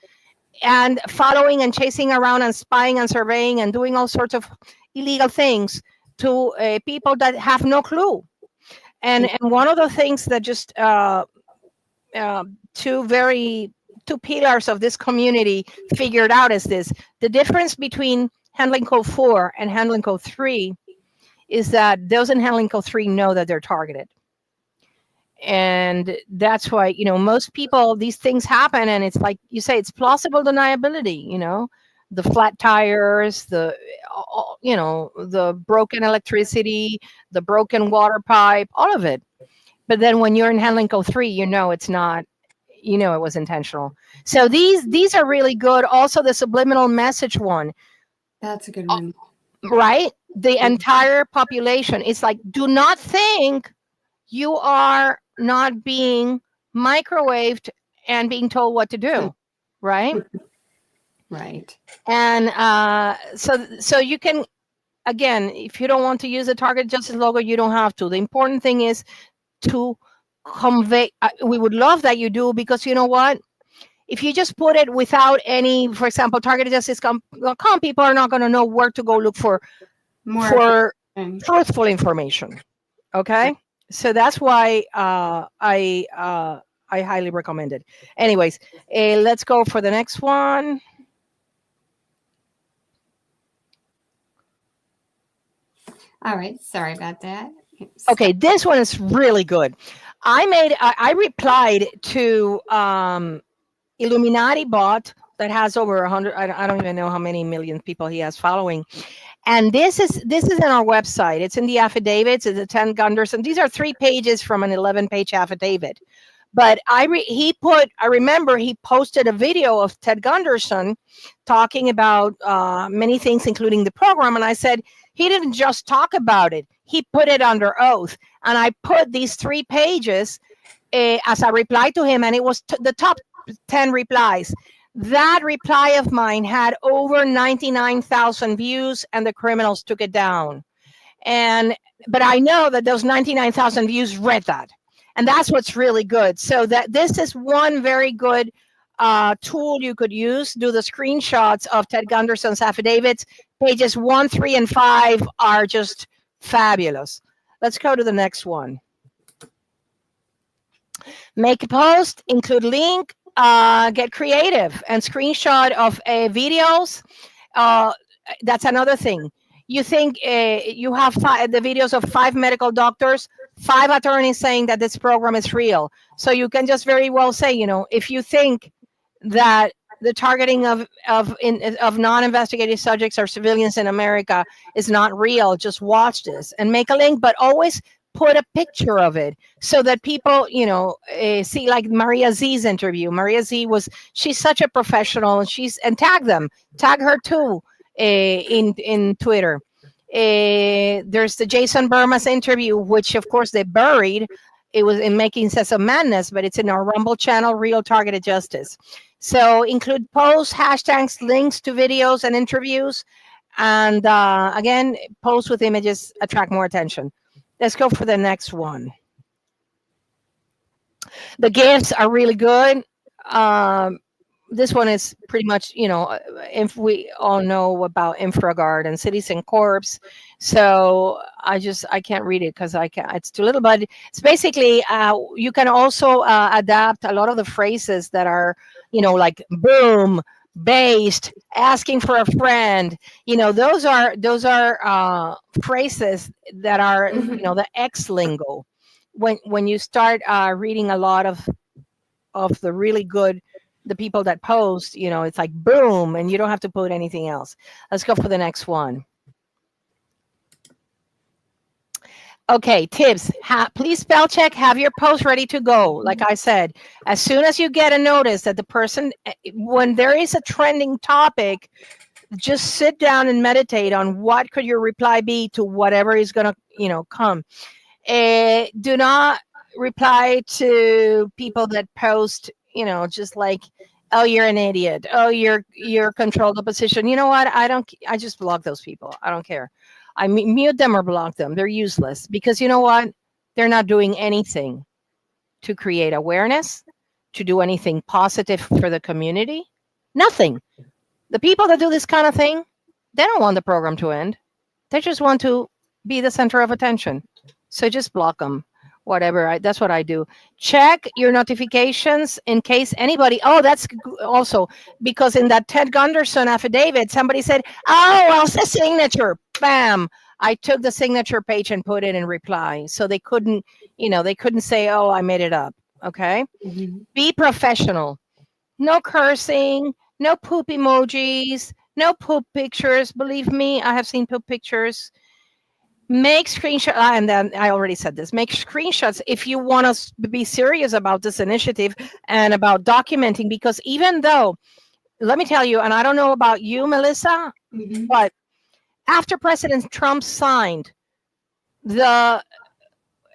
and following and chasing around and spying and surveying and doing all sorts of illegal things to people that have no clue. And one of the things that just uh, two pillars of this community figured out is this: the difference between handling code 4 and handling code 3 is that those in handling code 3 know that they're targeted. And that's why, most people, these things happen, and it's like you say, it's plausible deniability. The flat tires, the broken electricity, the broken water pipe, all of it. But then when you're in handling code 3, it's not, it was intentional. So these are really good. Also, the subliminal message one, That's a good one. right? The entire population, it's like, do not think you are not being microwaved and being told what to do, right? Right. And so you can, again, if you don't want to use the target justice logo, you don't have to. The important thing is to convey. We would love that you do, because you know what? If you just put it without any, for example, targetedjustice.com, people are not going to know where to go look for More. truthful information. Okay, so that's why I highly recommend it. Anyways, let's go for the next one. All right. Sorry about that. Okay, this one is really good. I replied to Illuminati bot that has over 100. I don't even know how many million people he has following. And this is in our website. It's in the affidavits. It's a 10 Gunderson. These are 3 pages from an 11-page affidavit. But I remember he posted a video of Ted Gunderson talking about many things, including the program. And I said, he didn't just talk about it, he put it under oath. And I put these 3 pages as a reply to him, and it was the top 10 replies. That reply of mine had over 99,000 views, and the criminals took it down. But I know that those 99,000 views read that. And that's what's really good. So that this is one very good tool you could use. Do the screenshots of Ted Gunderson's affidavits. Pages 1, 3, and 5 are just fabulous. Let's go to the next one. Make a post, include link, get creative, and screenshot of videos. That's another thing. You think you have the videos of 5 medical doctors, 5 attorneys saying that this program is real. So you can just very well say, if you think that the targeting of non-investigative subjects or civilians in America is not real, just watch this and make a link, but always put a picture of it so that people, see, like Maria Z's interview. Maria Z she's such a professional, and tag her too in Twitter. There's the Jason Burma's interview, which of course they buried. It was in Making Sense of Madness, but it's in our Rumble channel, Real Targeted Justice. So include posts, hashtags, links to videos and interviews. And again, posts with images attract more attention. Let's go for the next one. The gifts are really good. This one is pretty much, if we all know about InfraGard and Citizen Corps. So I can't read it because it's too little, but it's basically, you can also adapt a lot of the phrases that are, like boom, based, asking for a friend. Those are phrases that are, the X lingo. When you start reading a lot of the really good, the people that post, it's like boom, and you don't have to put anything else. Let's go for the next one. Okay, tips. Please spell check, have your post ready to go. Like I said, as soon as you get a notice that the person, when there is a trending topic, just sit down and meditate on what could your reply be to whatever is going to, come. Do not reply to people that post, just like, oh, you're an idiot. Oh, you're controlled opposition. You know what? I just block those people. I don't care. I mute them or block them. They're useless because you know what? They're not doing anything to create awareness, to do anything positive for the community. Nothing. The people that do this kind of thing, they don't want the program to end. They just want to be the center of attention. So just block them. Whatever. That's what I do. Check your notifications in case anybody. Oh, that's also because in that Ted Gunderson affidavit, somebody said, oh, well, it's a signature. Bam. I took the signature page and put it in reply. So they couldn't, they couldn't say, oh, I made it up. Okay. Mm-hmm. Be professional. No cursing, no poop emojis, no poop pictures. Believe me, I have seen poop pictures. Make screenshots, and then I already said this, make screenshots if you want us to be serious about this initiative and about documenting, because even though, let me tell you, and I don't know about you, Melissa, mm-hmm. but after President Trump signed the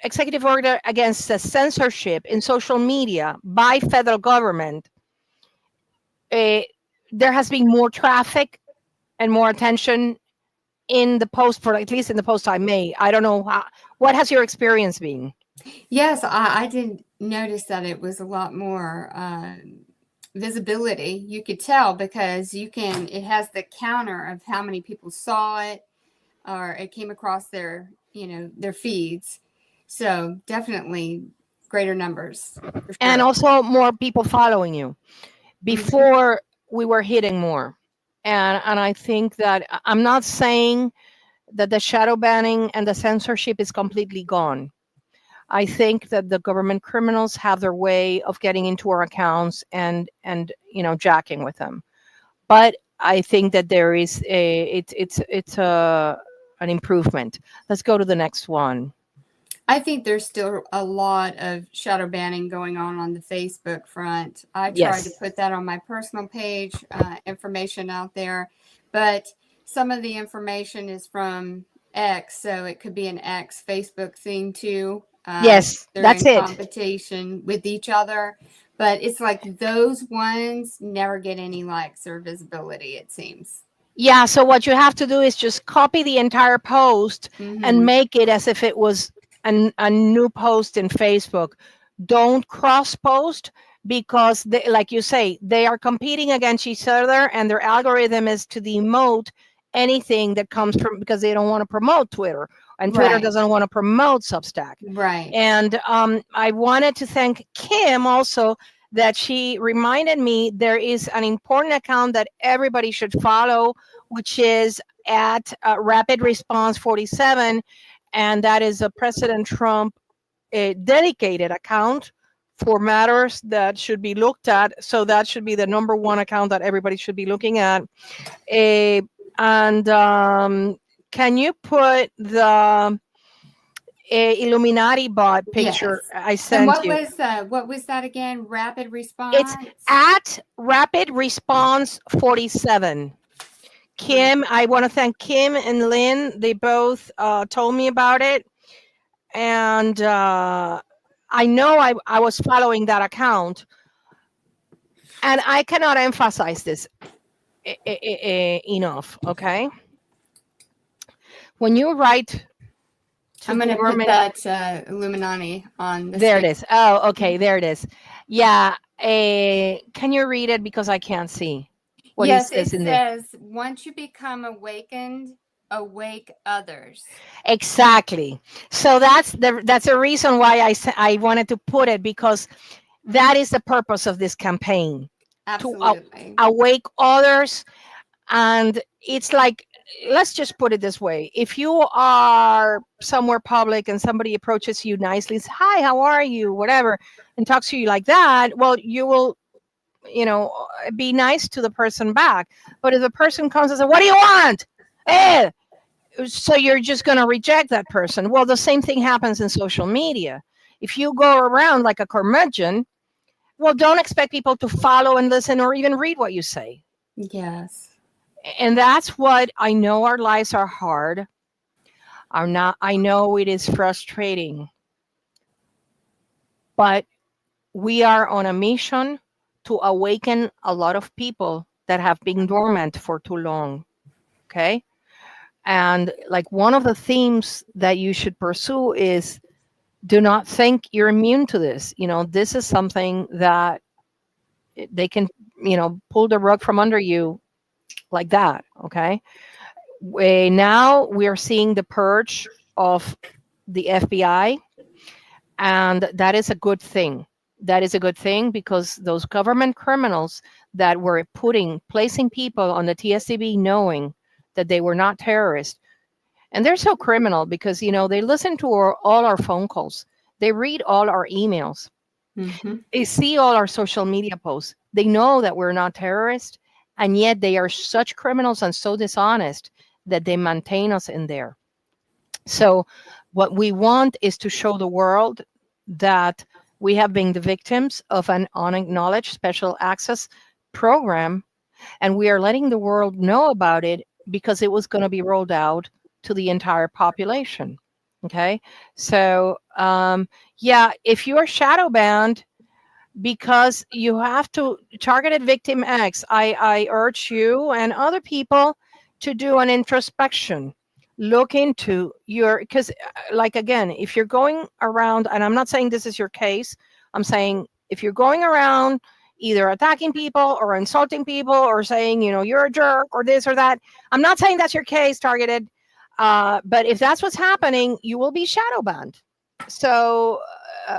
executive order against the censorship in social media by federal government, there has been more traffic and more attention in the post, for at least in the post I made. I don't know what has your experience been? Yes, I did notice that it was a lot more visibility. You could tell because it has the counter of how many people saw it or it came across their feeds. So definitely greater numbers. Sure. And also more people following you. Before we were hitting more. And I think that I'm not saying that the shadow banning and the censorship is completely gone. I think that the government criminals have their way of getting into our accounts and jacking with them. but I think that there is it's a an improvement. Let's go to the next one. I think there's still a lot of shadow banning going on the Facebook front. I tried to Yes. put that on my personal page, information out there, but some of the information is from X, so it could be an X Facebook thing too. Yes, They're that's in it. competition with each other, but it's like those ones never get any likes or visibility, it seems. Yeah, so what you have to do is just copy the entire post and Mm-hmm. make it as if it was a new post in Facebook. Don't cross post because, they, like you say, they are competing against each other and their algorithm is to demote anything that comes from because they don't want to promote Twitter and Twitter Right, doesn't want to promote Substack. right. And I wanted to thank Kim also that she reminded me there is an important account that everybody should follow, which is at Rapid Response 47. And that is a President Trump dedicated account for matters that should be looked at. So that should be the number one account that everybody should be looking at. Eh, and can you put the Illuminati bot picture Yes. I And sent you? what was that again? Rapid It's response? at Rapid Response 47. Kim, I want to thank Kim and Lynn. They both told me about it. And I know I was following that account. And I cannot emphasize this enough. Okay. When you write to I'm going to put government, that Illuminati on the there it screen. is. Oh, okay. There it is. Yeah. Can you read it? Because I can't see what it Yes, it says in there. says, once you become awakened, awake others. Exactly. So that's a reason why I wanted to put it because that is the purpose of this campaign to Absolutely. awake others. And it's like, let's just put it this way: if you are somewhere public and somebody approaches you nicely, says, "Hi, how are you?" Whatever, and talks to you like that, well, you will, be nice to the person back. But if the person comes and says, "What do you want?" Eh, so you're just going to reject that person. Well, the same thing happens in social media. If you go around like a curmudgeon, well, don't expect people to follow and listen or even read what you say. Yes. And that's what I know. Our lives are hard. Are not. I know it is frustrating, but we are on a mission to awaken a lot of people that have been dormant for too long. Okay. And like one of the themes that you should pursue is do not think you're immune to this. This is something that they can, pull the rug from under you like that. Okay. Now we are seeing the purge of the FBI, and that is a good thing. That is a good thing because those government criminals that were placing people on the TSCB knowing that they were not terrorists. And they're so criminal because, they listen to all our phone calls. They read all our emails. Mm-hmm. They see all our social media posts. They know that we're not terrorists, and yet they are such criminals and so dishonest that they maintain us in there. So, what we want is to show the world that we have been the victims of an unacknowledged special access program, and we are letting the world know about it because it was going to be rolled out to the entire population. Okay, so yeah, if you are shadow banned because you have to targeted victim X, I urge you and other people to do an introspection. Look into your, because like again, if you're going around, and I'm not saying this is your case, I'm saying if you're going around either attacking people or insulting people or saying, you're a jerk or this or that, I'm not saying that's your case, targeted. But if that's what's happening, you will be shadow banned. So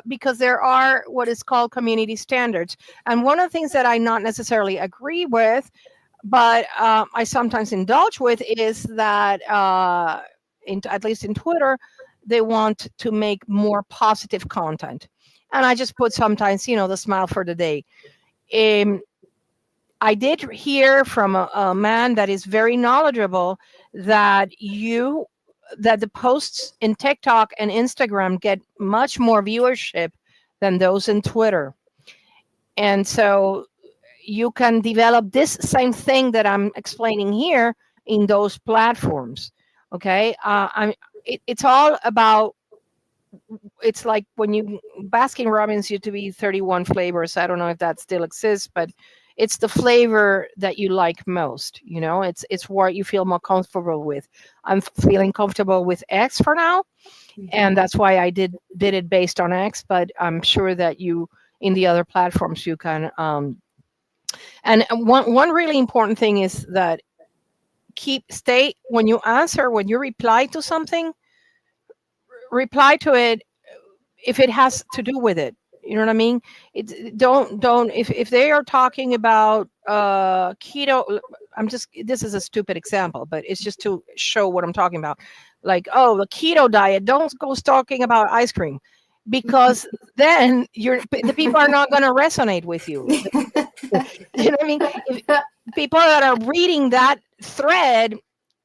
because there are what is called community standards. And one of the things that I not necessarily agree with, but I sometimes indulge with, is that at least in Twitter, they want to make more positive content. And I just put sometimes, the smile for the day. Um, I did hear from a man that is very knowledgeable that the posts in TikTok and Instagram get much more viewership than those in Twitter. And so you can develop this same thing that I'm explaining here in those platforms. Okay. It's all about, it's like when you, Baskin Robbins used to be 31 flavors. I don't know if that still exists, but it's the flavor that you like most. You know, it's what you feel more comfortable with. I'm feeling comfortable with X for now, and that's why I did it based on X. But I'm sure that you, in the other platforms, you can. And one really important thing is that stay when you answer, when you reply to something, reply to it if it has to do with it. You know what I mean? Don't if they are talking about keto. I'm just, this is a stupid example, but it's just to show what I'm talking about. Like, oh, the keto diet, don't go talking about ice cream, because then the people are not going to resonate with you. You know what I mean? If people that are reading that thread,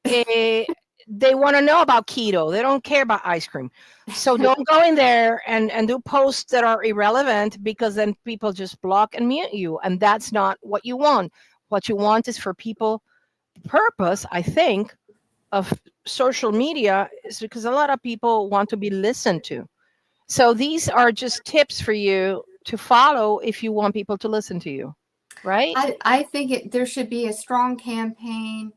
eh, they want to know about keto. They don't care about ice cream. So don't go in there and do posts that are irrelevant, because then people just block and mute you. And that's not what you want. What you want is for people, purpose, I think, of social media is because a lot of people want to be listened to. So these are just tips for you to follow if you want people to listen to you. Right? I think there should be a strong campaign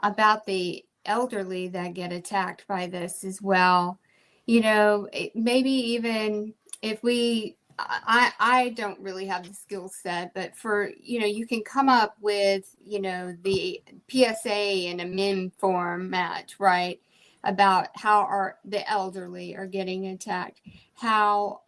about the elderly that get attacked by this as well. You know, maybe even if I don't really have the skill set, but for, you know, you can come up with, you know, the PSA in a meme format, right? About how the elderly are getting attacked, how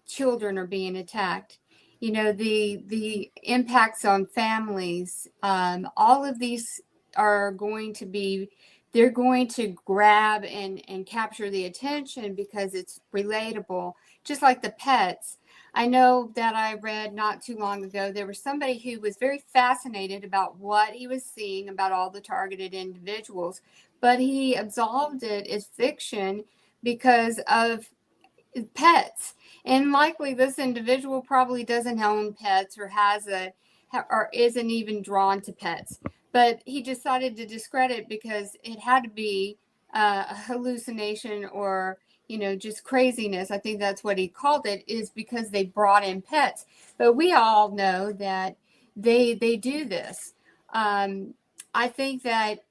children are being attacked, you know, the impacts on families. All of these are going to be, they're going to grab and capture the attention because it's relatable, just like the pets. I know that I read not too long ago, there was somebody who was very fascinated about what he was seeing about all the targeted individuals, but he absolved it as fiction because of pets. And likely this individual probably doesn't own pets or or isn't even drawn to pets. But he decided to discredit because it had to be a hallucination or, you know, just craziness. I think that's what he called it, is because they brought in pets. But we all know that they do this. I think that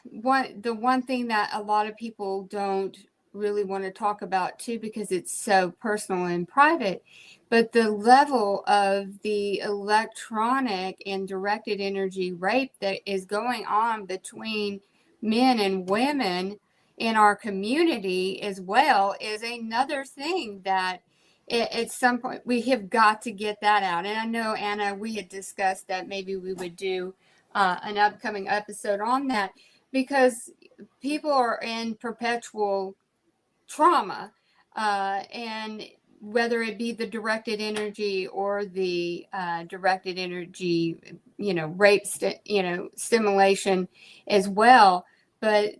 the one thing that a lot of people don't really want to talk about too, because it's so personal and private, but the level of the electronic and directed energy rape that is going on between men and women in our community as well is another thing that at some point we have got to get that out. And I know, Anna, we had discussed that maybe we would do an upcoming episode on that, because people are in perpetual trauma, and whether it be the directed energy or the directed energy, you know, stimulation as well. But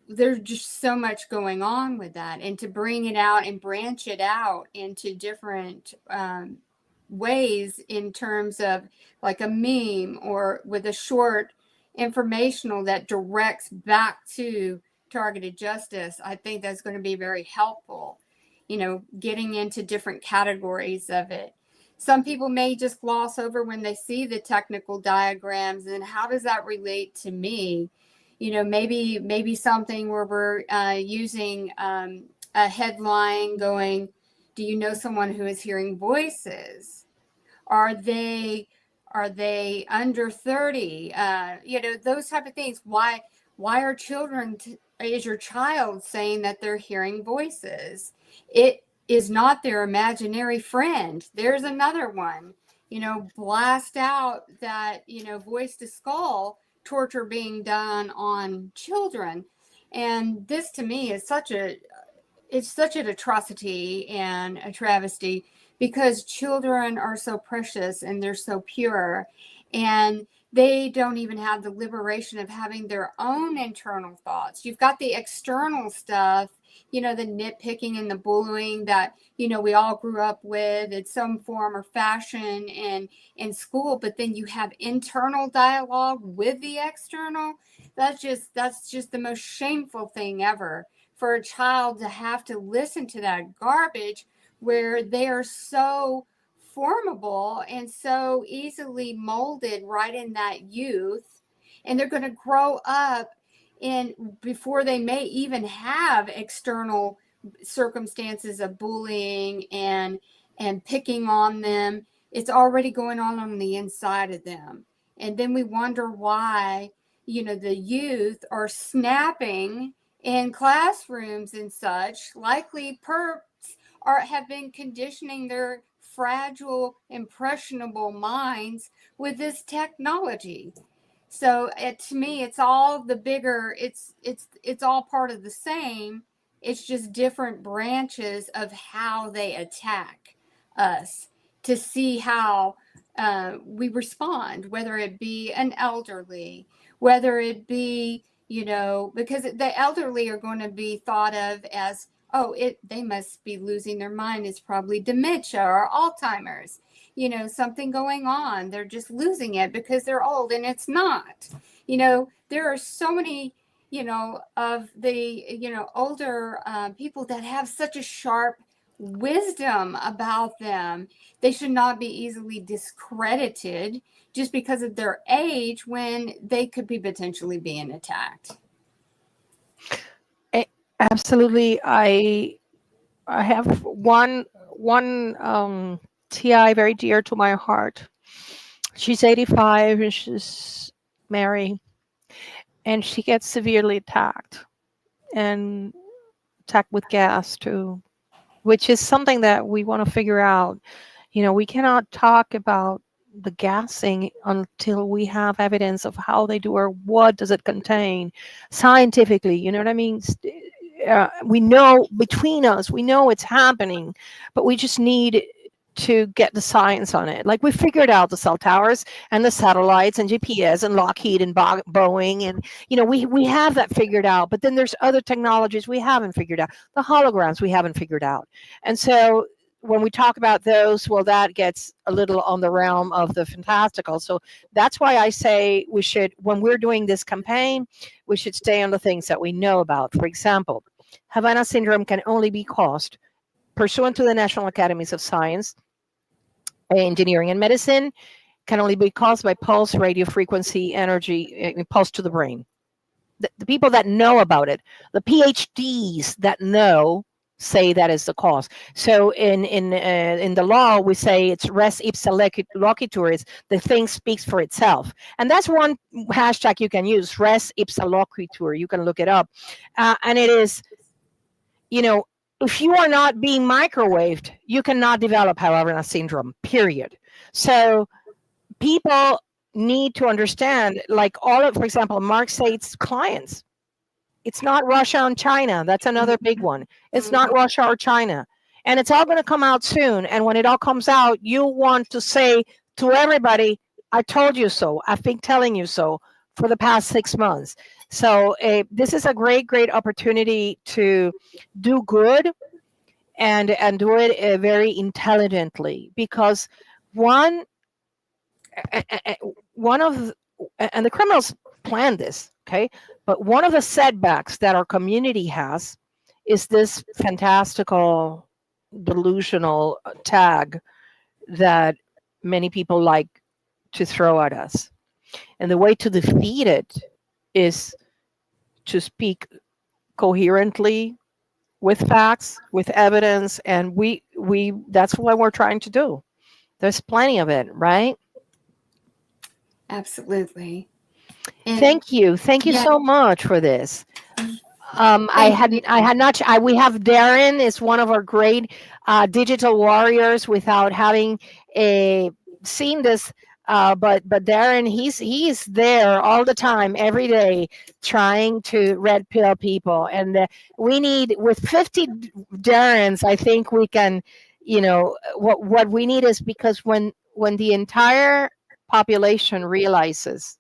there's just so much going on with that, and to bring it out and branch it out into different ways, in terms of like a meme or with a short informational that directs back to targeted justice, I think that's going to be very helpful, you know, getting into different categories of it. Some people may just gloss over when they see the technical diagrams and how does that relate to me? You know, maybe something where we're using a headline going, do you know someone who is hearing voices? Are they under 30? You know, those type of things. Why are children, is your child saying that they're hearing voices? It is not their imaginary friend. There's another one. You know, blast out that, you know, voice to skull torture being done on children. And this to me is it's such an atrocity and a travesty, because children are so precious and they're so pure. And they don't even have the liberation of having their own internal thoughts. You've got the external stuff, the nitpicking and the bullying that, we all grew up with in some form or fashion and in school, but then you have internal dialogue with the external. That's just the most shameful thing ever for a child to have to listen to that garbage where they are so formable and so easily molded right in that youth, and they're going to grow up in before they may even have external circumstances of bullying and picking on them. It's already going on the inside of them, and then we wonder why the youth are snapping in classrooms and such. Likely perps have been conditioning their fragile, impressionable minds with this technology. So to me, it's all the bigger. It's all part of the same. It's just different branches of how they attack us to see how we respond, whether it be an elderly, whether it be because the elderly are going to be thought of as, oh, they must be losing their mind. It's probably dementia or Alzheimer's, something going on. They're just losing it because they're old, and it's not. There are so many, of the, older people that have such a sharp wisdom about them. They should not be easily discredited just because of their age when they could be potentially being attacked. Absolutely. I have one TI very dear to my heart. She's 85 and she's married, and she gets severely attacked and attacked with gas too, which is something that we want to figure out. We cannot talk about the gassing until we have evidence of how they do or what does it contain scientifically. You know what I mean? We know between us, we know it's happening, but we just need to get the science on it. Like we figured out the cell towers and the satellites and GPS and Lockheed and Boeing, and we have that figured out. But then there's other technologies we haven't figured out. The holograms we haven't figured out, and so when we talk about those, well, that gets a little on the realm of the fantastical. So that's why I say we should, when we're doing this campaign, we should stay on the things that we know about. For example, Havana syndrome can only be caused, pursuant to the National Academies of Science, Engineering, and Medicine, can only be caused by pulse radio frequency energy, pulse to the brain. The people that know about it, the PhDs that know, say that is the cause. So in the law, we say it's res ipsa loquitur, is the thing speaks for itself. And that's one hashtag you can use, res ipsa loquitur. You can look it up. And it is, if you are not being microwaved, you cannot develop Havana syndrome, period. So people need to understand, like for example, Mark Said's clients, it's not Russia and China. That's another big one. It's not Russia or China. And it's all going to come out soon. And when it all comes out, you want to say to everybody, I told you so. I've been telling you so for the past 6 months. So this is a great, great opportunity to do good and do it very intelligently, because one of, and the criminals planned this, okay? But one of the setbacks that our community has is this fantastical, delusional tag that many people like to throw at us. And the way to defeat it is to speak coherently with facts, with evidence, and we that's what we're trying to do. There's plenty of it, right? Absolutely. And Thank you so much for this. I had not. We have Darren is one of our great digital warriors without having seen this. But Darren, he's there all the time, every day, trying to red pill people. And we need, with 50 Darrens, I think we can. What we need is, because when the entire population realizes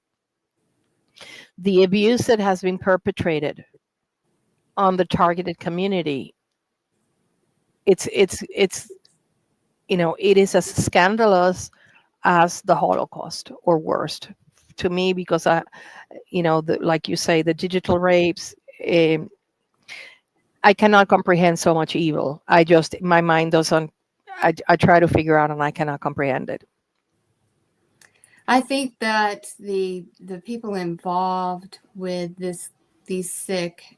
the abuse that has been perpetrated on the targeted community, it's it is as scandalous as the Holocaust or worse to me, because like you say, the digital rapes. I cannot comprehend so much evil. My mind doesn't. I try to figure out, and I cannot comprehend it. I think that the people involved with these sick,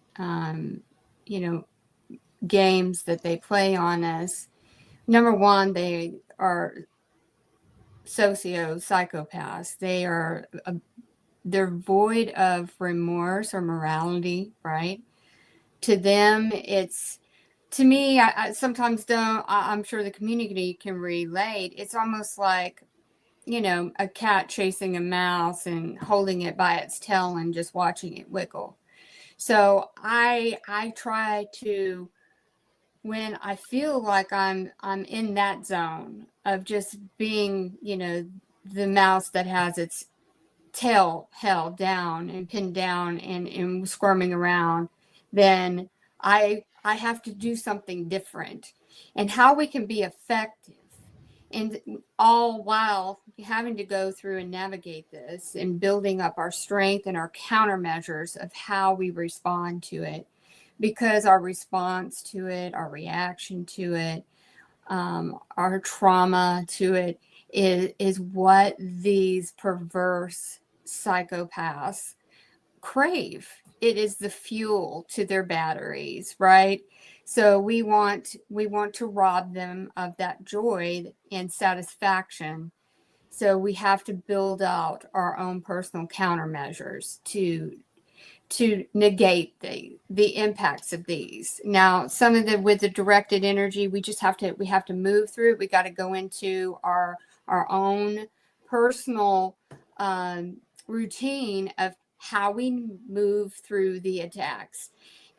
games that they play on us, number one, they are psychopaths. They're void of remorse or morality, right? To them, to me, I sometimes don't. I'm sure the community can relate. It's almost like, a cat chasing a mouse and holding it by its tail and just watching it wiggle. So I try to, when I feel like I'm in that zone of just being, the mouse that has its tail held down and pinned down and squirming around, then I have to do something different. And how we can be effective, and all while having to go through and navigate this and building up our strength and our countermeasures of how we respond to it, because our response to it, our reaction to it, our trauma to it is what these perverse psychopaths crave. It is the fuel to their batteries, right? So we want to rob them of that joy and satisfaction. So we have to build out our own personal countermeasures to negate the impacts of these. Now, some of them with the directed energy, we have to move through. We got to go into our own personal routine of how we move through the attacks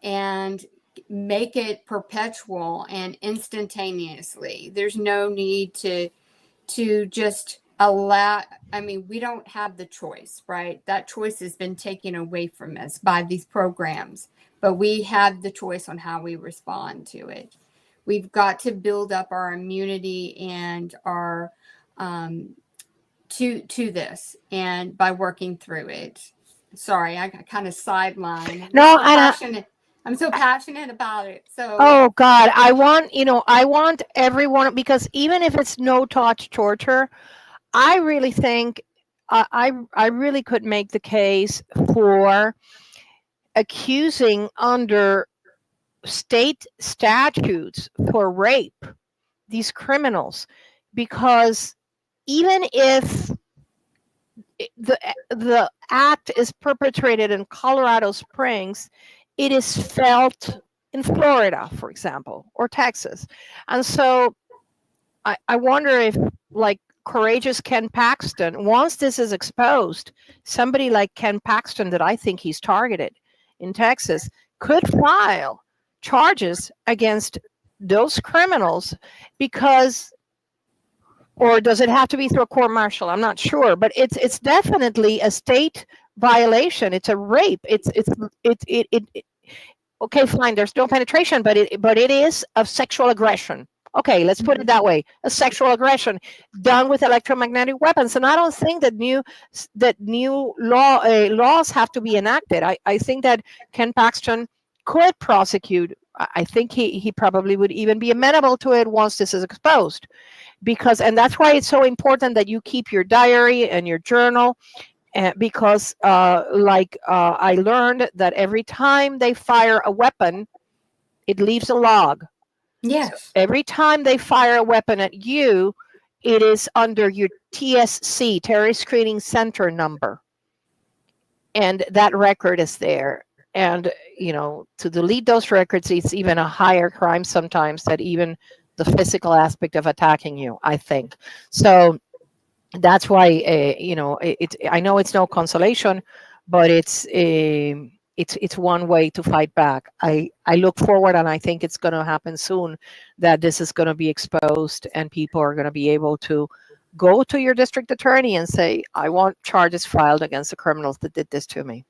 and make it perpetual and instantaneously. There's no need to just allow. I mean, we don't have the choice, right? That choice has been taken away from us by these programs, but we have the choice on how we respond to it. We've got to build up our immunity and our to this, and by working through it. Sorry, I got kind of sidelined. No, I'm so passionate about it. So oh God, I want everyone, because even if it's no touch torture, I really think I really could make the case for accusing under state statutes for rape these criminals, because even if the act is perpetrated in Colorado Springs, it is felt in Florida, for example, or Texas. And so I wonder if, like, courageous Ken Paxton, once this is exposed, somebody like Ken Paxton, that I think he's targeted in Texas, could file charges against those criminals, because, or does it have to be through a court martial? I'm not sure, but it's definitely a state violation. It's a rape. Okay, fine. There's no penetration, but it is of sexual aggression. Okay, let's put it that way: a sexual aggression done with electromagnetic weapons. And I don't think that new laws have to be enacted. I think that Ken Paxton could prosecute. I think he probably would even be amenable to it once this is exposed, and that's why it's so important that you keep your diary and your journal. Because I learned that every time they fire a weapon, it leaves a log. yes. So every time they fire a weapon at you, it is under your TSC, Terrorist Screening Center number. And that record is there. And, to delete those records, it's even a higher crime sometimes than even the physical aspect of attacking you, I think. So that's why, I know it's no consolation, but it's one way to fight back. I look forward, and I think it's going to happen soon, that this is going to be exposed and people are going to be able to go to your district attorney and say, I want charges filed against the criminals that did this to me.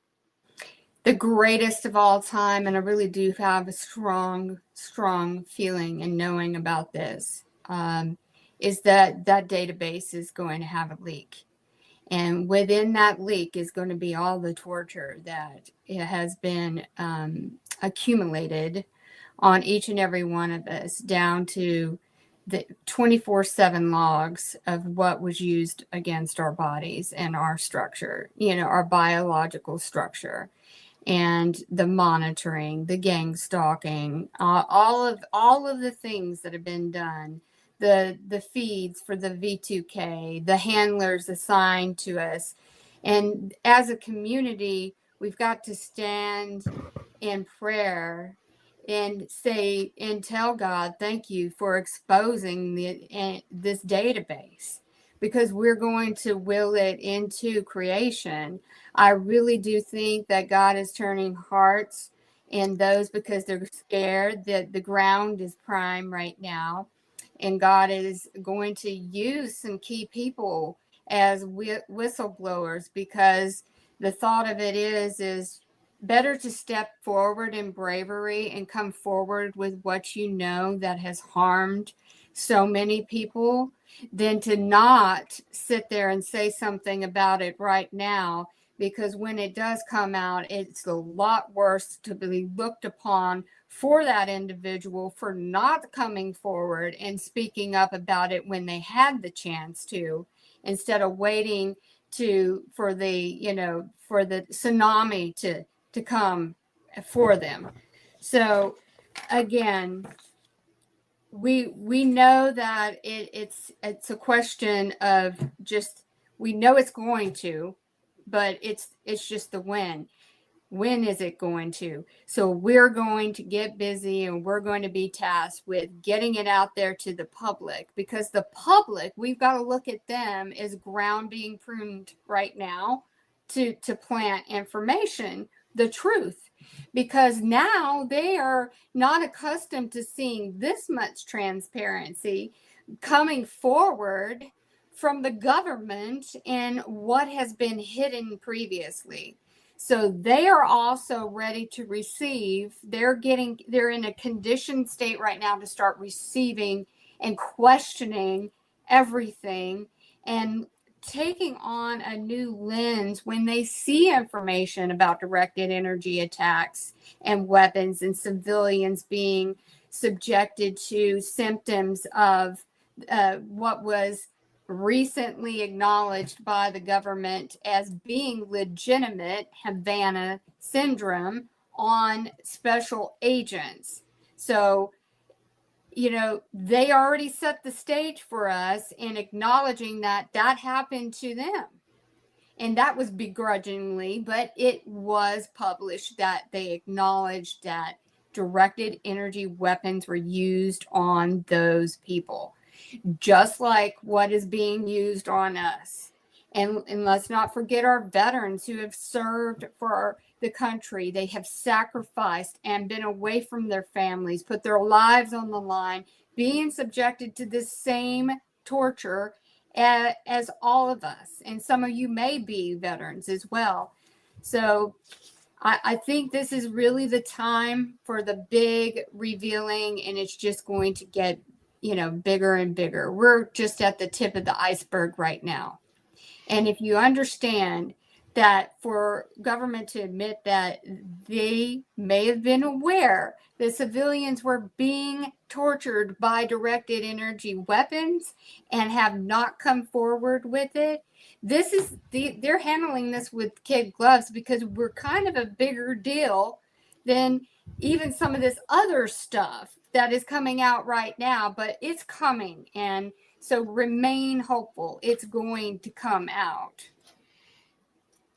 The greatest of all time, and I really do have a strong, strong feeling and knowing about this, is that that database is going to have a leak. And within that leak is going to be all the torture that it has been accumulated on each and every one of us, down to the 24/7 logs of what was used against our bodies and our structure, our biological structure, and the monitoring, the gang stalking, all of the things that have been done, the feeds for the V2K, the handlers assigned to us. And as a community, we've got to stand in prayer and say and tell God, thank you for exposing this database, because we're going to will it into creation. I really do think that God is turning hearts in those, because they're scared that the ground is prime right now. And God is going to use some key people as whistleblowers, because the thought of it is better to step forward in bravery and come forward with what you know that has harmed so many people, than to not sit there and say something about it right now, because when it does come out, it's a lot worse to be looked upon for that individual for not coming forward and speaking up about it when they had the chance to, instead of waiting for the tsunami to come for them. So again, we know that it's a question of just, we know it's going to, but it's just the when. When is it going to? So we're going to get busy, and we're going to be tasked with getting it out there to the public, because the public, we've got to look at them as ground being pruned right now to plant information, the truth, because now they are not accustomed to seeing this much transparency coming forward from the government and what has been hidden previously. So they are also ready to receive. They're in a conditioned state right now to start receiving and questioning everything, and taking on a new lens when they see information about directed energy attacks and weapons, and civilians being subjected to symptoms of what was recently acknowledged by the government as being legitimate Havana syndrome on special agents. So, they already set the stage for us in acknowledging that happened to them. And that was begrudgingly, but it was published that they acknowledged that directed energy weapons were used on those people, just like what is being used on us. And let's not forget our veterans who have served for the country. They have sacrificed and been away from their families, put their lives on the line, being subjected to this same torture as all of us. And some of you may be veterans as well. So I think this is really the time for the big revealing, and it's just going to get bigger and bigger. We're just at the tip of the iceberg right now. And if you understand that for government to admit that they may have been aware that civilians were being tortured by directed energy weapons and have not come forward with it, they're handling this with kid gloves, because we're kind of a bigger deal than even some of this other stuff that is coming out right now, but it's coming. And so remain hopeful. It's going to come out.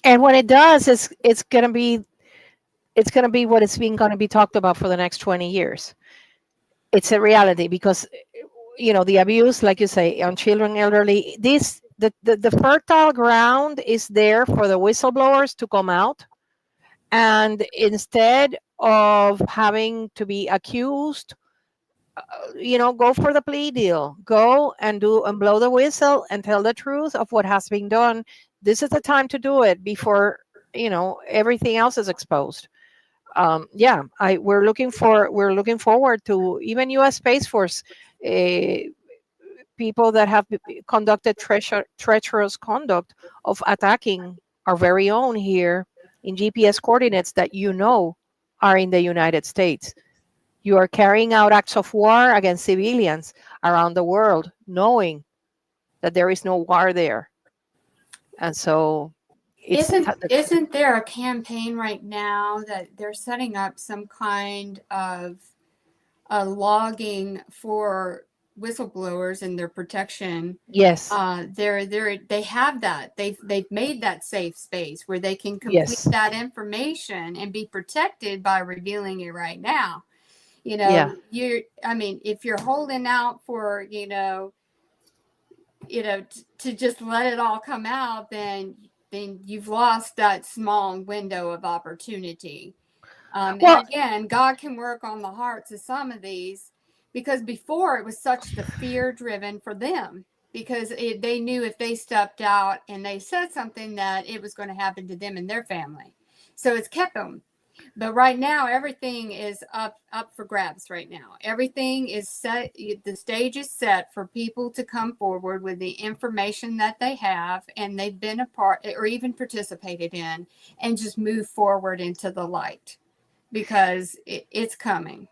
And when it does, it's going to be what it's being going to be talked about for the next 20 years. It's a reality, because the abuse, like you say, on children, elderly, the fertile ground is there for the whistleblowers to come out, and instead of having to be accused go for the plea deal. Go and do and blow the whistle and tell the truth of what has been done. This is the time to do it before everything else is exposed. Yeah, we're looking forward to even U.S. Space Force uh, people that have conducted treacherous conduct of attacking our very own here in GPS coordinates that are in the United States. You are carrying out acts of war against civilians around the world, knowing that there is no war there. And so it's Isn't there a campaign right now that they're setting up some kind of a logging for whistleblowers and their protection? yes, They have that. They've made that safe space where they can complete yes, that information and be protected by revealing it right now. yeah. I mean, if you're holding out for, to just let it all come out, then you've lost that small window of opportunity. And Well, again, God can work on the hearts of some of these, because before it was such the fear driven for them, because they knew if they stepped out and they said something that it was going to happen to them and their family. So it's kept them. But right now, everything is up for grabs. Right now, everything is set. The stage is set for people to come forward with the information that they have and they've been a part or even participated in, and just move forward into the light, because it's coming.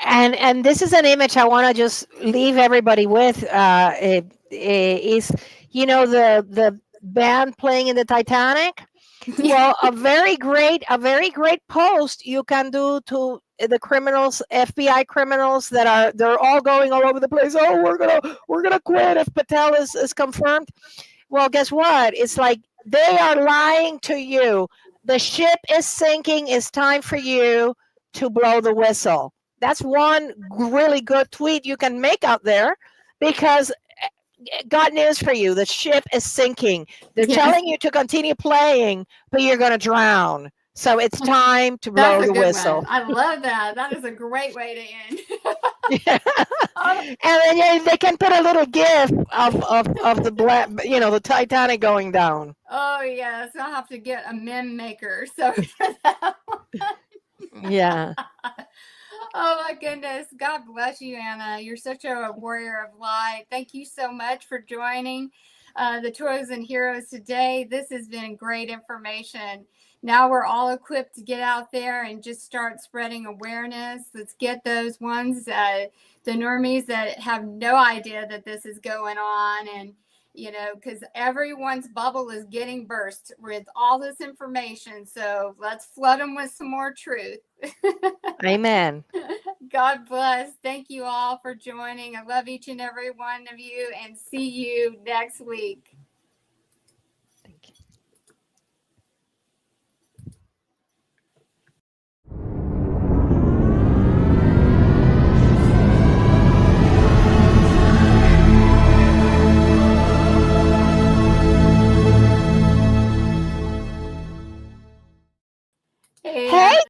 and this is an image I want to just leave everybody with. Is the band playing in the Titanic? Well, a very great post you can do to the criminals, FBI criminals they're all going all over the place. Oh, we're gonna quit if Patel is confirmed. Well, guess what? It's like they are lying to you. The ship is sinking. It's time for you to blow the whistle. That's one really good tweet you can make out there, because got news for you. The ship is sinking. They're Yes, telling you to continue playing, but you're going to drown. So it's time to that's blow a the good one. whistle. I love that. That is a great way to end. Yeah. Oh, And then they can put a little gif of the black, the Titanic going down. oh yes, I'll have to get a meme maker. So for that. Yeah. Oh my goodness. God bless you, Anna. You're such a warrior of light. Thank you so much for joining the Chosen Heroes today. This has been great information. Now we're all equipped to get out there and just start spreading awareness. Let's get those ones, the normies that have no idea that this is going on. And because everyone's bubble is getting burst with all this information. So let's flood them with some more truth. Amen. God bless. Thank you all for joining. I love each and every one of you, and see you next week.